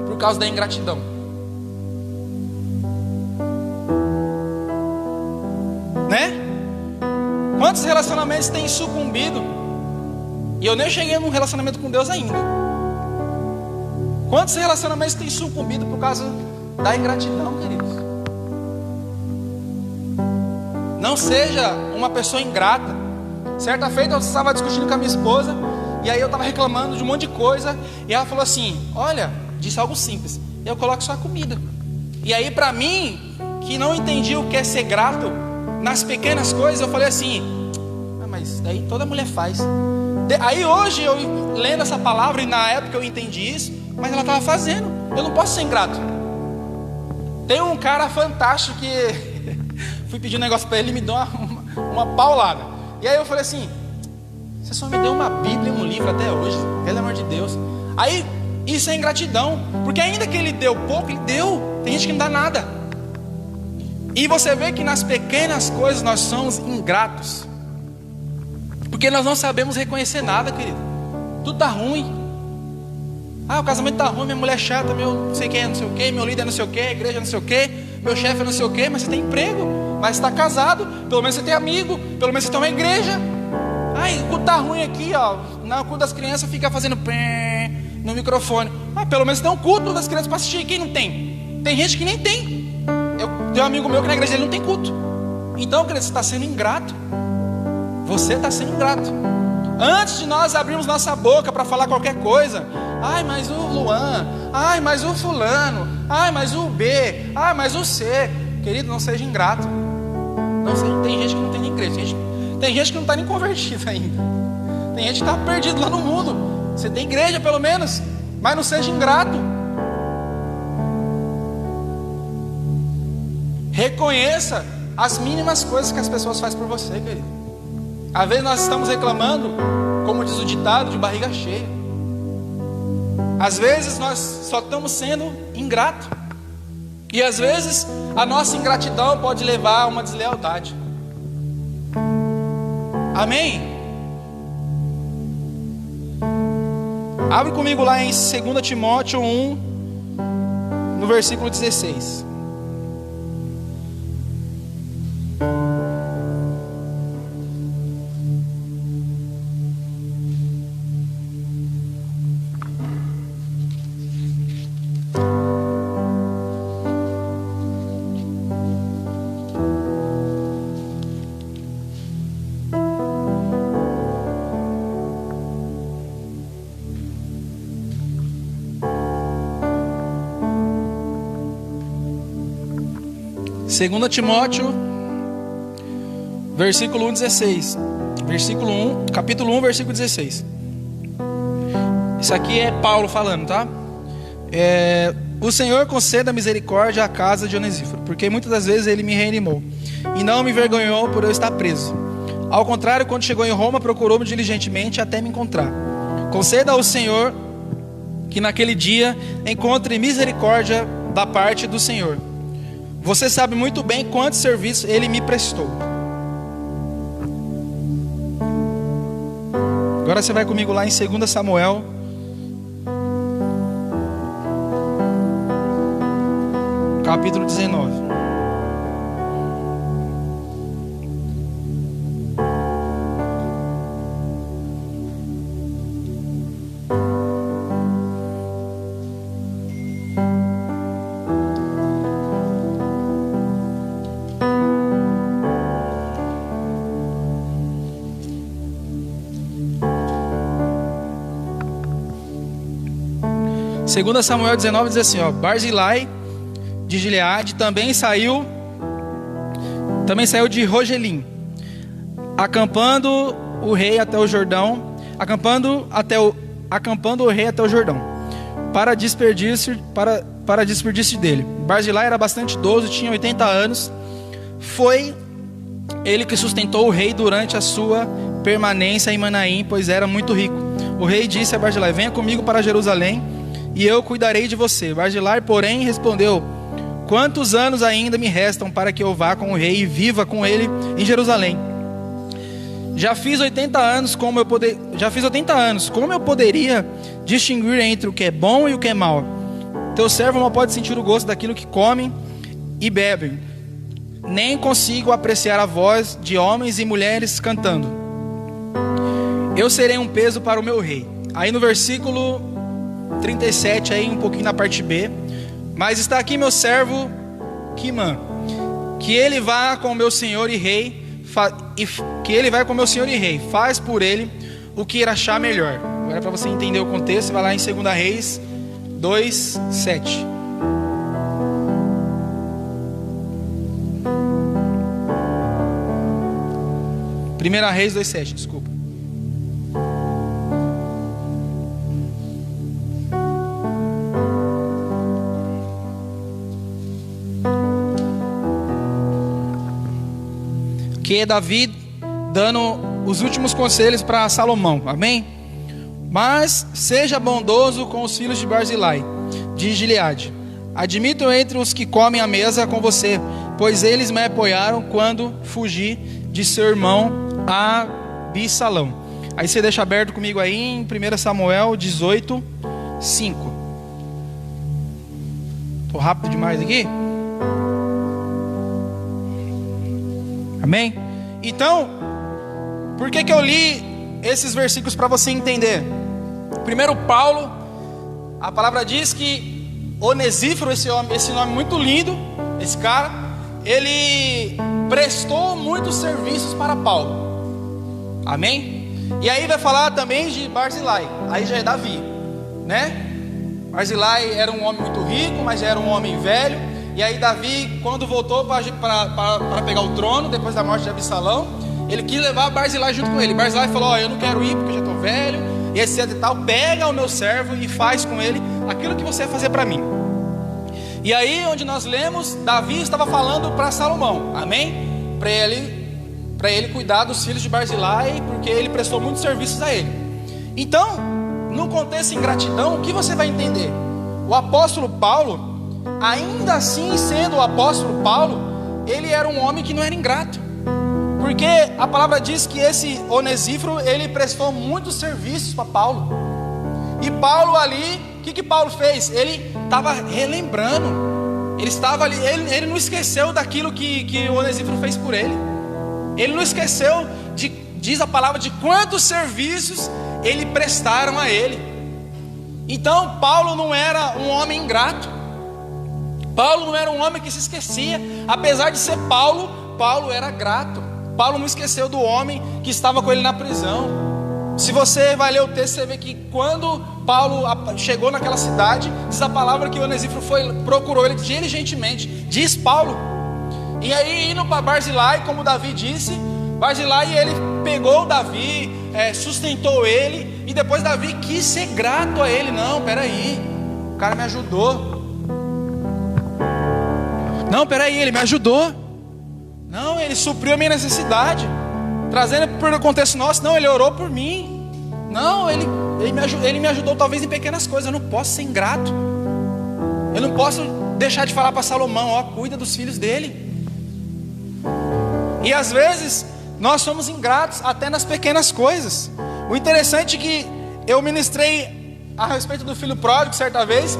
por causa da ingratidão? Né? Quantos relacionamentos têm sucumbido? E eu nem cheguei num relacionamento com Deus ainda. Quantos relacionamentos têm sucumbido por causa da ingratidão, queridos? Não seja uma pessoa ingrata. Certa feita eu estava discutindo com a minha esposa, e aí eu estava reclamando de um monte de coisa, e ela falou assim: olha, disse algo simples: eu coloco só a comida. E aí para mim, que não entendi o que é ser grato nas pequenas coisas, eu falei assim: mas daí toda mulher faz. Aí hoje eu lendo essa palavra, e na época eu entendi isso, mas ela estava fazendo. Eu não posso ser ingrato. Tem um cara fantástico que fui pedir um negócio para ele, me deu uma paulada. E aí eu falei assim: você só me deu uma Bíblia e um livro até hoje, pelo amor de Deus. Aí isso é ingratidão, porque ainda que ele deu pouco, ele deu. Tem gente que não dá nada. E você vê que nas pequenas coisas nós somos ingratos, porque nós não sabemos reconhecer nada, querido. Tudo está ruim. O casamento está ruim, minha mulher é chata, meu não sei quem é não sei o que, meu líder é não sei o que, a igreja é não sei o que, meu chefe é não sei o que. Mas você tem emprego, mas está casado, pelo menos você tem amigo, pelo menos você tem uma igreja. O culto está ruim aqui, ó. No culto das crianças fica fazendo pé no microfone. Pelo menos tem um culto das crianças para assistir. Quem não tem? Tem gente que nem tem. Tem um amigo meu que na igreja ele não tem culto. Então, querido, você está sendo ingrato. Você está sendo ingrato. Antes de nós abrirmos nossa boca para falar qualquer coisa, mas o Luan, mas o fulano, mas o B, mas o C. Querido, não seja ingrato. Não seja, tem gente que não tem nem igreja, tem gente que não está nem convertida ainda. Tem gente que está perdido lá no mundo. Você tem igreja pelo menos, mas não seja ingrato. Reconheça as mínimas coisas que as pessoas fazem por você, querido. Às vezes nós estamos reclamando, como diz o ditado, de barriga cheia. Às vezes nós só estamos sendo ingratos. E às vezes a nossa ingratidão pode levar a uma deslealdade. Amém? Abre comigo lá em 2 Timóteo 1, no versículo 16. 2 Timóteo, versículo 1, 16. Capítulo 1, versículo 16. Isso aqui é Paulo falando, tá? O Senhor conceda misericórdia à casa de Onesíforo, porque muitas das vezes ele me reanimou e não me envergonhou por eu estar preso. Ao contrário, quando chegou em Roma, procurou-me diligentemente até me encontrar. Conceda ao Senhor que naquele dia encontre misericórdia da parte do Senhor. Você sabe muito bem quanto serviço ele me prestou. Agora você vai comigo lá em 2 Samuel, capítulo 19. Segunda Samuel 19 diz assim, Barzilai de Gileade também saiu de Rogelim, acampando o rei até o Jordão, acampando o rei até o Jordão, para desperdício dele. Barzilai era bastante idoso, tinha 80 anos. Foi ele que sustentou o rei durante a sua permanência em Manaim, pois era muito rico. O rei disse a Barzilai: venha comigo para Jerusalém e eu cuidarei de você. Barzilai, porém, respondeu: quantos anos ainda me restam para que eu vá com o rei e viva com ele em Jerusalém? Já fiz 80 anos, como eu poderia distinguir entre o que é bom e o que é mal? Teu servo não pode sentir o gosto daquilo que comem e bebem, nem consigo apreciar a voz de homens e mulheres cantando. Eu serei um peso para o meu rei. Aí no versículo 37, aí um pouquinho na parte B: mas está aqui meu servo Quimã, que ele vá com meu senhor e rei, faz por ele o que irá achar melhor. Agora, para você entender o contexto, vai lá em 2 Reis 2:7. Primeira Reis 2:7, desculpa. Que é Davi dando os últimos conselhos para Salomão, amém? Mas seja bondoso com os filhos de Barzilai de Gileade. Admito entre os que comem à mesa com você, pois eles me apoiaram quando fugi de seu irmão Abissalão. Aí você deixa aberto comigo aí em 1 Samuel 18:5. Tô rápido demais aqui? Amém? Então, por que eu li esses versículos para você entender? Primeiro, Paulo, a palavra diz que Onesíforo, esse nome muito lindo, esse cara, ele prestou muitos serviços para Paulo. Amém? E aí vai falar também de Barzilai. Aí já é Davi, né? Barzilai era um homem muito rico, mas já era um homem velho. E aí Davi, quando voltou para pegar o trono, depois da morte de Absalão, ele quis levar Barzilai junto com ele. Barzilai falou: eu não quero ir porque eu já estou velho, e etc e tal. Pega o meu servo e faz com ele aquilo que você vai fazer para mim. E aí, onde nós lemos, Davi estava falando para Salomão, amém? Para ele cuidar dos filhos de Barzilai, porque ele prestou muitos serviços a ele. Então, no contexto de ingratidão, o que você vai entender? O apóstolo Paulo, ainda assim sendo o apóstolo Paulo, ele era um homem que não era ingrato, porque a palavra diz que esse Onesíforo, ele prestou muitos serviços para Paulo. E Paulo ali, o que Paulo fez? Ele estava relembrando, ele estava ali, ele não esqueceu daquilo que o Onesíforo fez por ele. Ele não esqueceu diz a palavra, de quantos serviços ele prestaram a ele. Então Paulo não era um homem ingrato, Paulo não era um homem que se esquecia. Apesar de ser Paulo, Paulo era grato. Paulo não esqueceu do homem que estava com ele na prisão. Se você vai ler o texto, você vê que quando Paulo chegou naquela cidade, diz a palavra que o Onesíforo procurou ele diligentemente. Diz Paulo E aí indo para Barzilai, como Davi disse, Barzilai, ele pegou Davi, sustentou ele, e depois Davi quis ser grato a ele. Não, peraí, o cara me ajudou. Não, peraí, ele me ajudou. Não, ele supriu a minha necessidade. Trazendo para o contexto nosso, não, ele orou por mim. Não, ele me ajudou talvez em pequenas coisas. Eu não posso ser ingrato. Eu não posso deixar de falar para Salomão, ó, cuida dos filhos dele. E às vezes nós somos ingratos até nas pequenas coisas. O interessante é que eu ministrei a respeito do filho pródigo certa vez,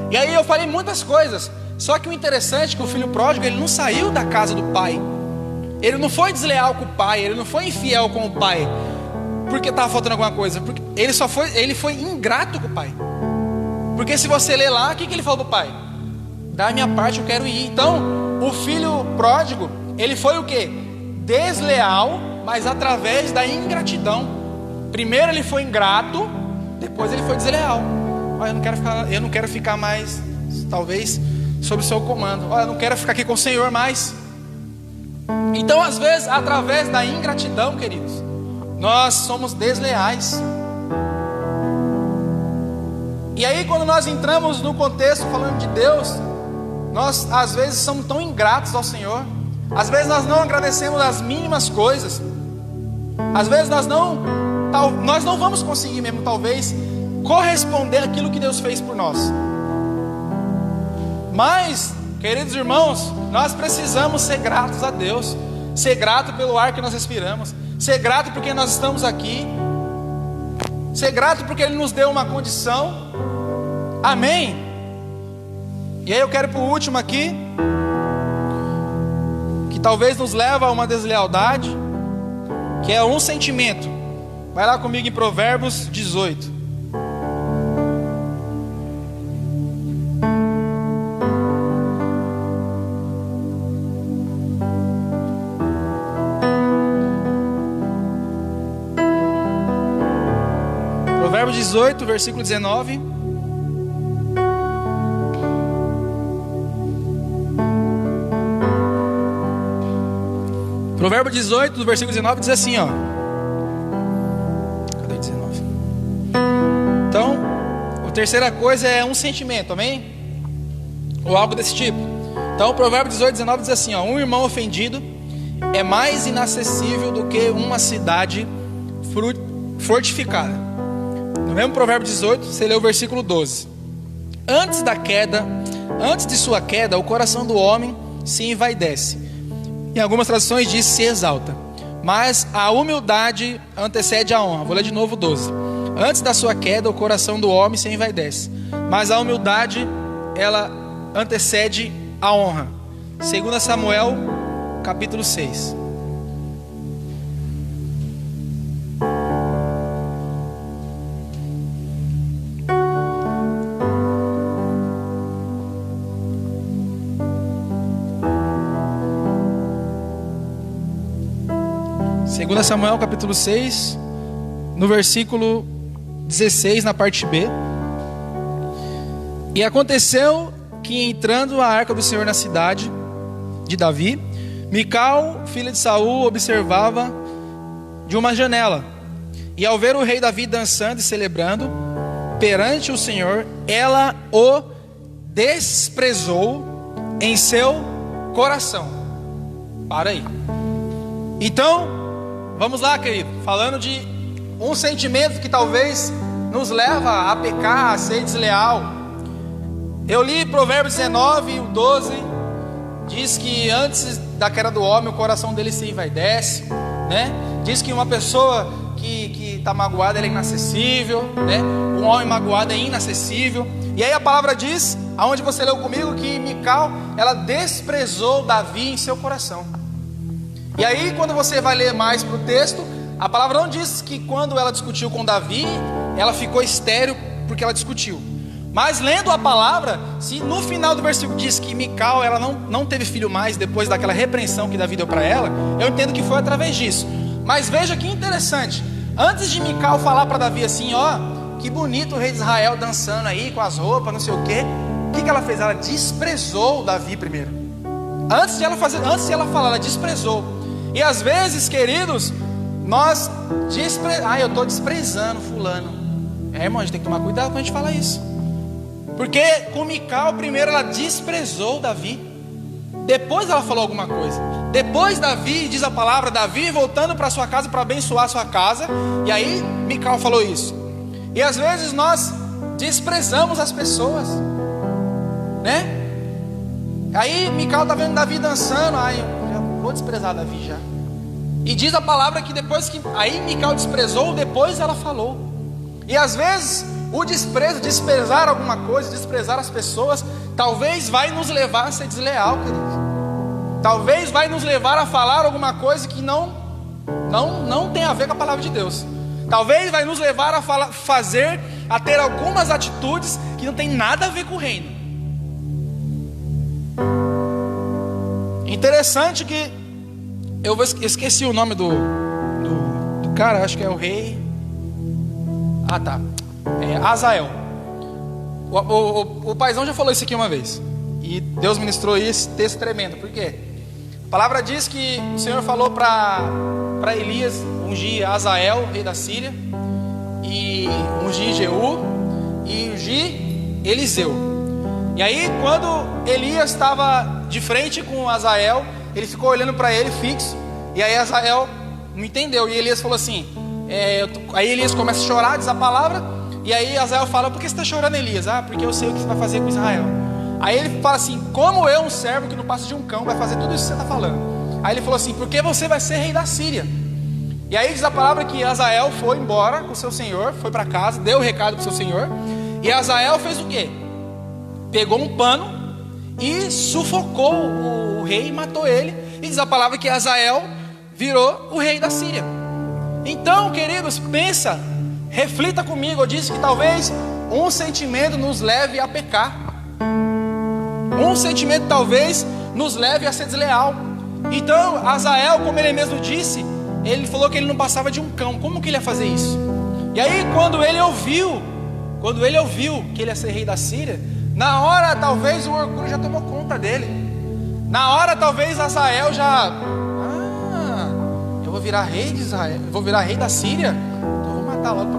e aí eu falei muitas coisas. Só que o interessante é que o filho pródigo, ele não saiu da casa do pai. Ele não foi desleal com o pai, ele não foi infiel com o pai porque estava faltando alguma coisa, porque ele foi ingrato com o pai. Porque se você ler lá, o que ele falou para o pai? Da minha parte eu quero ir. Então, o filho pródigo, ele foi o quê? Desleal, mas através da ingratidão. Primeiro ele foi ingrato, depois ele foi desleal. Olha, eu não quero ficar mais, talvez, sob o seu comando. Olha, eu não quero ficar aqui com o Senhor mais. Então, às vezes, através da ingratidão, queridos, nós somos desleais. E aí, quando nós entramos no contexto falando de Deus, nós às vezes somos tão ingratos ao Senhor. Às vezes nós não agradecemos as mínimas coisas. Às vezes nós não vamos conseguir mesmo, talvez, corresponder àquilo que Deus fez por nós. Mas, queridos irmãos, nós precisamos ser gratos a Deus. Ser grato pelo ar que nós respiramos. Ser grato porque nós estamos aqui. Ser grato porque Ele nos deu uma condição. Amém? E aí eu quero ir para o último aqui, que talvez nos leva a uma deslealdade, que é um sentimento. Vai lá comigo em Provérbios 18. Provérbios 18, versículo 19. Provérbio 18, do versículo 19, diz assim, ó. Cadê o 19? Então, a terceira coisa é um sentimento, amém? Ou algo desse tipo. Então, o Provérbio 18, 19 diz assim, ó. Um irmão ofendido é mais inacessível do que uma cidade fortificada. No mesmo Provérbio 18, você lê o versículo 12. Antes de sua queda, o coração do homem se envaidece. Em algumas traduções diz se exalta, mas a humildade antecede a honra. Vou ler de novo 12. Antes da sua queda, o coração do homem se envaidece, mas a humildade, ela antecede a honra. 2 Samuel, capítulo 6. Segunda Samuel capítulo 6, no versículo 16, na parte B. E aconteceu que, entrando a arca do Senhor na cidade de Davi, Mical, filha de Saul, observava de uma janela. E ao ver o rei Davi dançando e celebrando perante o Senhor, ela o desprezou em seu coração. Para aí. Então, vamos lá, querido, falando de um sentimento que talvez nos leva a pecar, a ser desleal. Eu li Provérbios 19, o 12, diz que antes da queda do homem, o coração dele se envaidece, né? Diz que uma pessoa que está magoada, ela é inacessível, né? Um homem magoado é inacessível. E aí a palavra diz, aonde você leu comigo, que Mical, ela desprezou Davi em seu coração. E aí, quando você vai ler mais para o texto, a palavra não diz que quando ela discutiu com Davi, ela ficou estéril porque ela discutiu. Mas lendo a palavra, se no final do versículo diz que Mical, ela não teve filho mais depois daquela repreensão que Davi deu para ela, eu entendo que foi através disso. Mas veja que interessante, antes de Mical falar para Davi assim, ó, que bonito o rei de Israel dançando aí com as roupas, não sei o quê, o que ela fez? Ela desprezou Davi primeiro. Antes de ela falar, ela desprezou. E às vezes, queridos, nós eu estou desprezando fulano. Irmão, a gente tem que tomar cuidado quando a gente fala isso. Porque com Mical, primeiro ela desprezou Davi. Depois ela falou alguma coisa. Depois Davi, diz a palavra, Davi voltando para sua casa para abençoar a sua casa. E aí Mical falou isso. E às vezes nós desprezamos as pessoas, né? Aí Mical está vendo Davi dançando. Ai, eu já vou desprezar Davi já. E diz a palavra que depois que aí Mical desprezou, depois ela falou. E às vezes o desprezo, desprezar alguma coisa, desprezar as pessoas, talvez vai nos levar a ser desleal, queridos. Talvez vai nos levar a falar alguma coisa que não tem a ver com a palavra de Deus. Talvez vai nos levar a ter algumas atitudes que não tem nada a ver com o reino. Interessante que eu esqueci o nome do cara, acho que é o rei. Ah, tá. É Azael. O paizão já falou isso aqui uma vez. E Deus ministrou esse texto tremendo. Por quê? A palavra diz que o Senhor falou para Elias ungir Azael, rei da Síria, e ungir Jeú, e ungir Eliseu. E aí quando Elias estava de frente com Azael, ele ficou olhando para ele fixo. E aí Azael não entendeu. E Elias falou assim, aí Elias começa a chorar, diz a palavra. E aí Azael fala, por que você está chorando, Elias? Ah, porque eu sei o que você vai fazer com Israel. Aí ele fala assim, como eu, um servo que não passa de um cão, vai fazer tudo isso que você está falando? Aí ele falou assim, porque você vai ser rei da Síria. E aí diz a palavra que Azael foi embora com o seu senhor, foi para casa, deu o recado para o seu senhor. E Azael fez o quê? Pegou um pano e sufocou o rei e matou ele. E diz a palavra que Azael virou o rei da Síria. Então, queridos, pensa, reflita comigo. Eu disse que talvez um sentimento nos leve a pecar. Um sentimento talvez nos leve a ser desleal. Então, Azael, como ele mesmo disse, ele falou que ele não passava de um cão. Como que ele ia fazer isso? E aí, quando ele ouviu que ele ia ser rei da Síria, na hora talvez o orgulho já tomou conta dele. Na hora talvez Azael já, eu vou virar rei de Israel, eu vou virar rei da Síria, então eu vou matar logo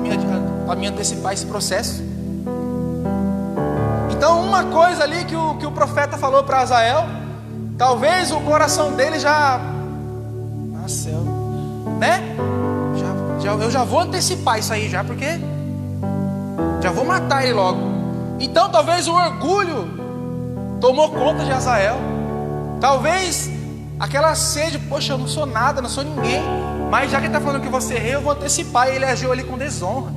para me antecipar esse processo. Então uma coisa ali que o profeta falou para Azael, talvez o coração dele já, nossa, eu já vou antecipar isso aí já, porque já vou matar ele logo. Então talvez o orgulho tomou conta de Azael. Talvez aquela sede, poxa, eu não sou nada, não sou ninguém, mas já que ele está falando que você é rei, eu vou antecipar. E ele agiu ali com desonra,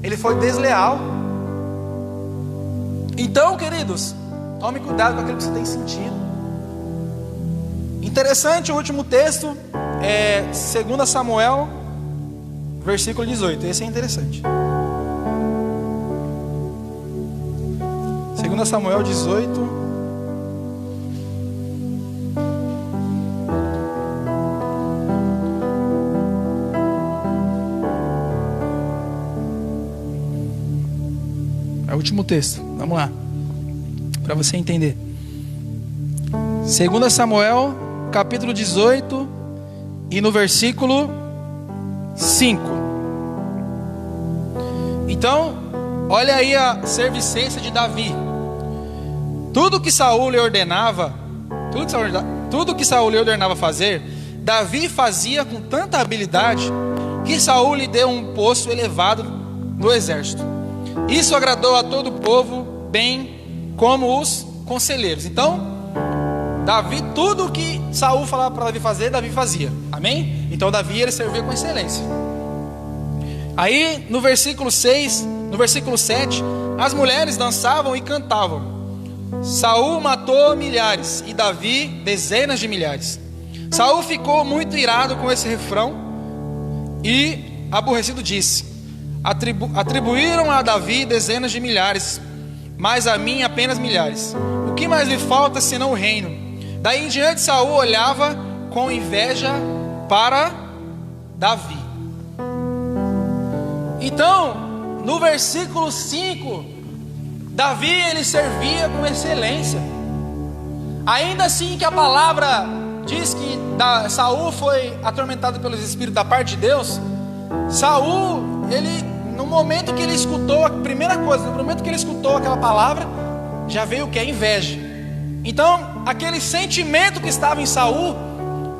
ele foi desleal. Então, queridos, tome cuidado com aquilo que você tem sentido. Interessante, o último texto é 2 Samuel, versículo 18. Esse é interessante. 2 Samuel 18. É o último texto. Vamos lá, para você entender. 2 Samuel, capítulo 18, e no versículo 5. Então, olha aí a serviçência de Davi. Tudo que Saul lhe ordenava fazer, Davi fazia com tanta habilidade que Saul lhe deu um posto elevado no exército. Isso agradou a todo o povo, bem como os conselheiros. Então, Davi, tudo que Saul falava para Davi fazer, Davi fazia. Amém? Então Davi, ele servia com excelência. Aí no versículo 6, no versículo 7, as mulheres dançavam e cantavam. Saul matou milhares e Davi dezenas de milhares. Saul ficou muito irado com esse refrão e aborrecido disse: atribuíram a Davi dezenas de milhares, mas a mim apenas milhares. O que mais lhe falta senão o reino? Daí em diante Saul olhava com inveja para Davi. Então, no versículo 5, Davi, ele servia com excelência. Ainda assim que a palavra diz que Saul foi atormentado pelos espíritos da parte de Deus, Saul, no momento que ele escutou, a primeira coisa, no momento que ele escutou aquela palavra, já veio o que? A inveja. Então, aquele sentimento que estava em Saul,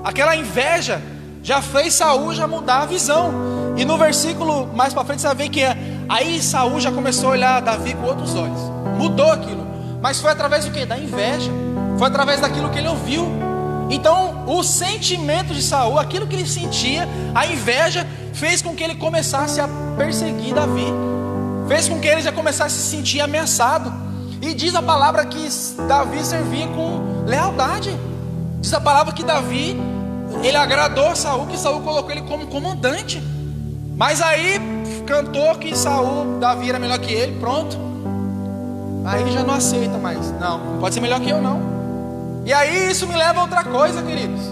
aquela inveja, já fez Saul já mudar a visão. E no versículo mais para frente você vai ver que aí Saul já começou a olhar Davi com outros olhos. Mudou aquilo. Mas foi através do que? Da inveja. Foi através daquilo que ele ouviu. Então o sentimento de Saul, aquilo que ele sentia, a inveja, fez com que ele começasse a perseguir Davi. Fez com que ele já começasse a se sentir ameaçado. E diz a palavra que Davi servia com lealdade. Diz a palavra que Davi, ele agradou a Saul, que Saul colocou ele como comandante. Mas aí cantou que Davi era melhor que ele, pronto. Aí já não aceita mais. Não pode ser melhor que eu não. E aí isso me leva a outra coisa, queridos.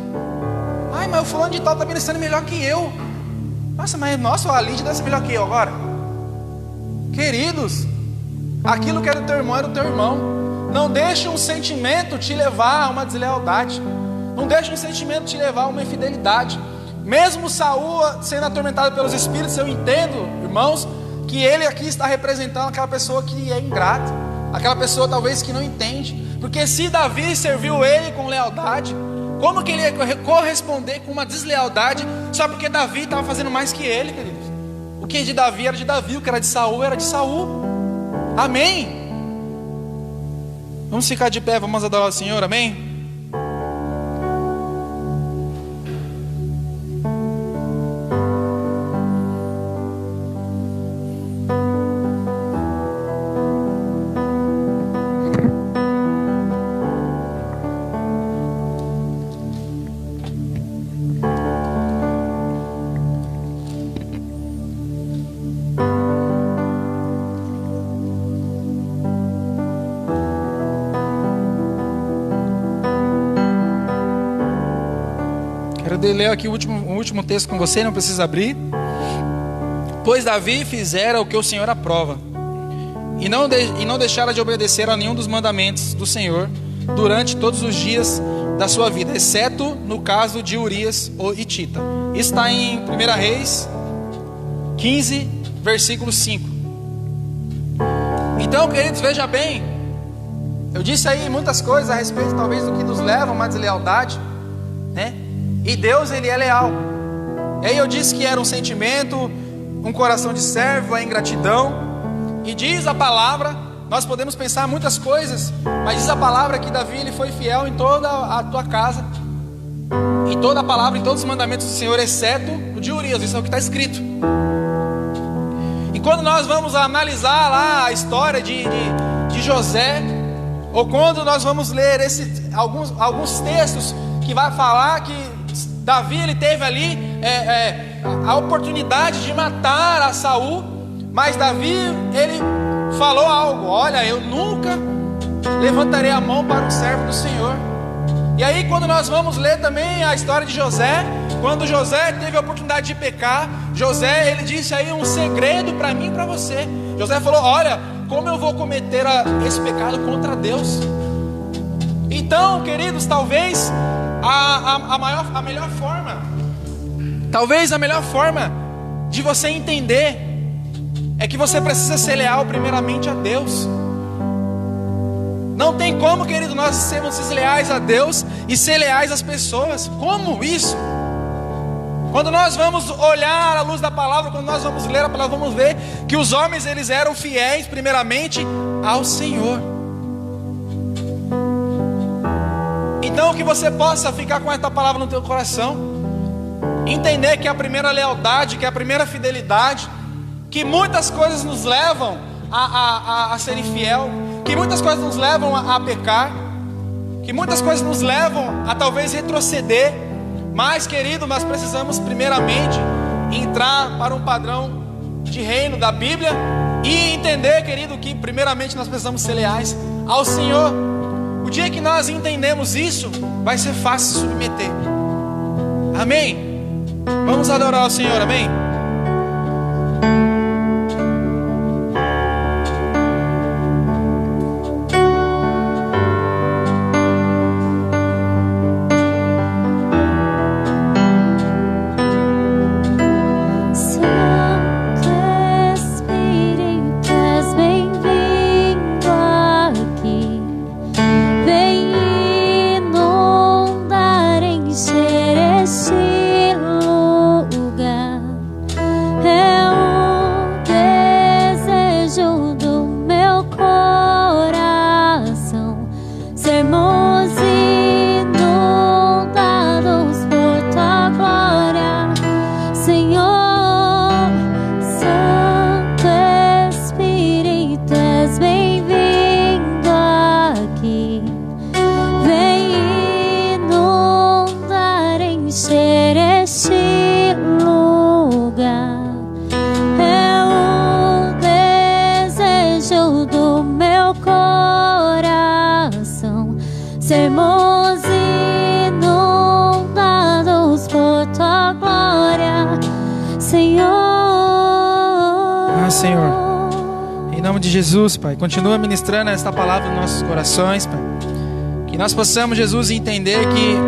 Ai, mas o fulano de tal está ministrando melhor que eu. Nossa, a Lídia deve ser melhor que eu agora. Queridos, aquilo que é do teu irmão é do teu irmão. Não deixe um sentimento te levar a uma deslealdade. Não deixe um sentimento te levar a uma infidelidade. Mesmo Saul sendo atormentado pelos espíritos, eu entendo, irmãos, que ele aqui está representando aquela pessoa que é ingrata, aquela pessoa talvez que não entende. Porque se Davi serviu ele com lealdade, como que ele ia corresponder com uma deslealdade só porque Davi estava fazendo mais que ele, queridos? O que é de Davi era de Davi, o que era de Saul era de Saul. Amém? Vamos ficar de pé, vamos adorar o Senhor, amém? Eu ler aqui o último texto com você, não precisa abrir. Pois Davi fizera o que o Senhor aprova, e não deixara de obedecer a nenhum dos mandamentos do Senhor durante todos os dias da sua vida, exceto no caso de Urias o Hitita. Isso está em 1 Reis 15, versículo 5. Então, queridos, veja bem, eu disse aí muitas coisas a respeito talvez do que nos leva a uma deslealdade, né? E Deus, ele é leal. E aí eu disse que era um sentimento, um coração de servo, a ingratidão. E diz a palavra, nós podemos pensar muitas coisas, mas diz a palavra que Davi, ele foi fiel em toda a tua casa, em toda a palavra, em todos os mandamentos do Senhor, exceto o de Urias. Isso é o que está escrito. E quando nós vamos analisar lá a história de José, ou quando nós vamos ler alguns textos que vai falar que Davi, ele teve ali a oportunidade de matar a Saul, mas Davi, ele falou algo: olha, eu nunca levantarei a mão para um servo do Senhor. E aí quando nós vamos ler também a história de José, quando José teve a oportunidade de pecar, José, ele disse aí um segredo para mim e para você. José falou: olha, como eu vou cometer esse pecado contra Deus? Então, queridos, talvez a melhor forma de você entender é que você precisa ser leal primeiramente a Deus. Não tem como, querido, nós sermos desleais a Deus e ser leais às pessoas. Como isso? Quando nós vamos olhar à luz da palavra, quando nós vamos ler a palavra, vamos ver que os homens, eles eram fiéis primeiramente ao Senhor. Então que você possa ficar com essa palavra no teu coração, entender que é a primeira lealdade, que é a primeira fidelidade, que muitas coisas nos levam a ser infiel, que muitas coisas nos levam a pecar, que muitas coisas nos levam a talvez retroceder. Mas, querido, nós precisamos primeiramente entrar para um padrão de reino da Bíblia e entender, querido, que primeiramente nós precisamos ser leais ao Senhor. O dia que nós entendemos isso, vai ser fácil se submeter. Amém? Vamos adorar o Senhor, amém? sermos inundados por tua glória, Senhor. Ah, Senhor, em nome de Jesus, Pai, continua ministrando esta palavra nos nossos corações, Pai. Que nós possamos, Jesus, entender que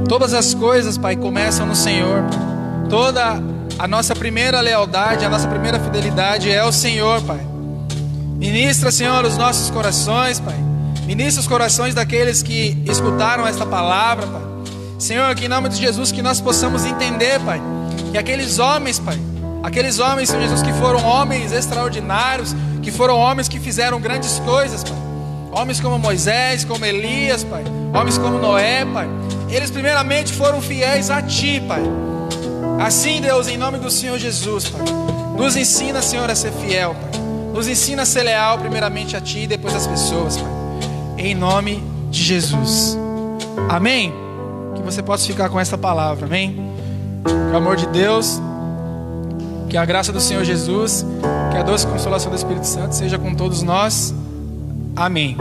todas as coisas, Pai, começam no Senhor, Pai. Toda a nossa primeira lealdade, a nossa primeira fidelidade é o Senhor, Pai. Ministra, Senhor, os nossos corações, Pai. Ministra os corações daqueles que escutaram esta palavra, Pai. Senhor, que em nome de Jesus, que nós possamos entender, Pai, que aqueles homens, Pai, aqueles homens, Senhor Jesus, que foram homens extraordinários, que foram homens que fizeram grandes coisas, Pai. Homens como Moisés, como Elias, Pai. Homens como Noé, Pai. Eles primeiramente foram fiéis a Ti, Pai. Assim, Deus, em nome do Senhor Jesus, Pai, nos ensina, Senhor, a ser fiel, Pai. Nos ensina a ser leal primeiramente a Ti e depois às pessoas, Pai. Em nome de Jesus. Amém? Que você possa ficar com essa palavra, amém? Que o amor de Deus, que a graça do Senhor Jesus, que a doce consolação do Espírito Santo seja com todos nós. Amém.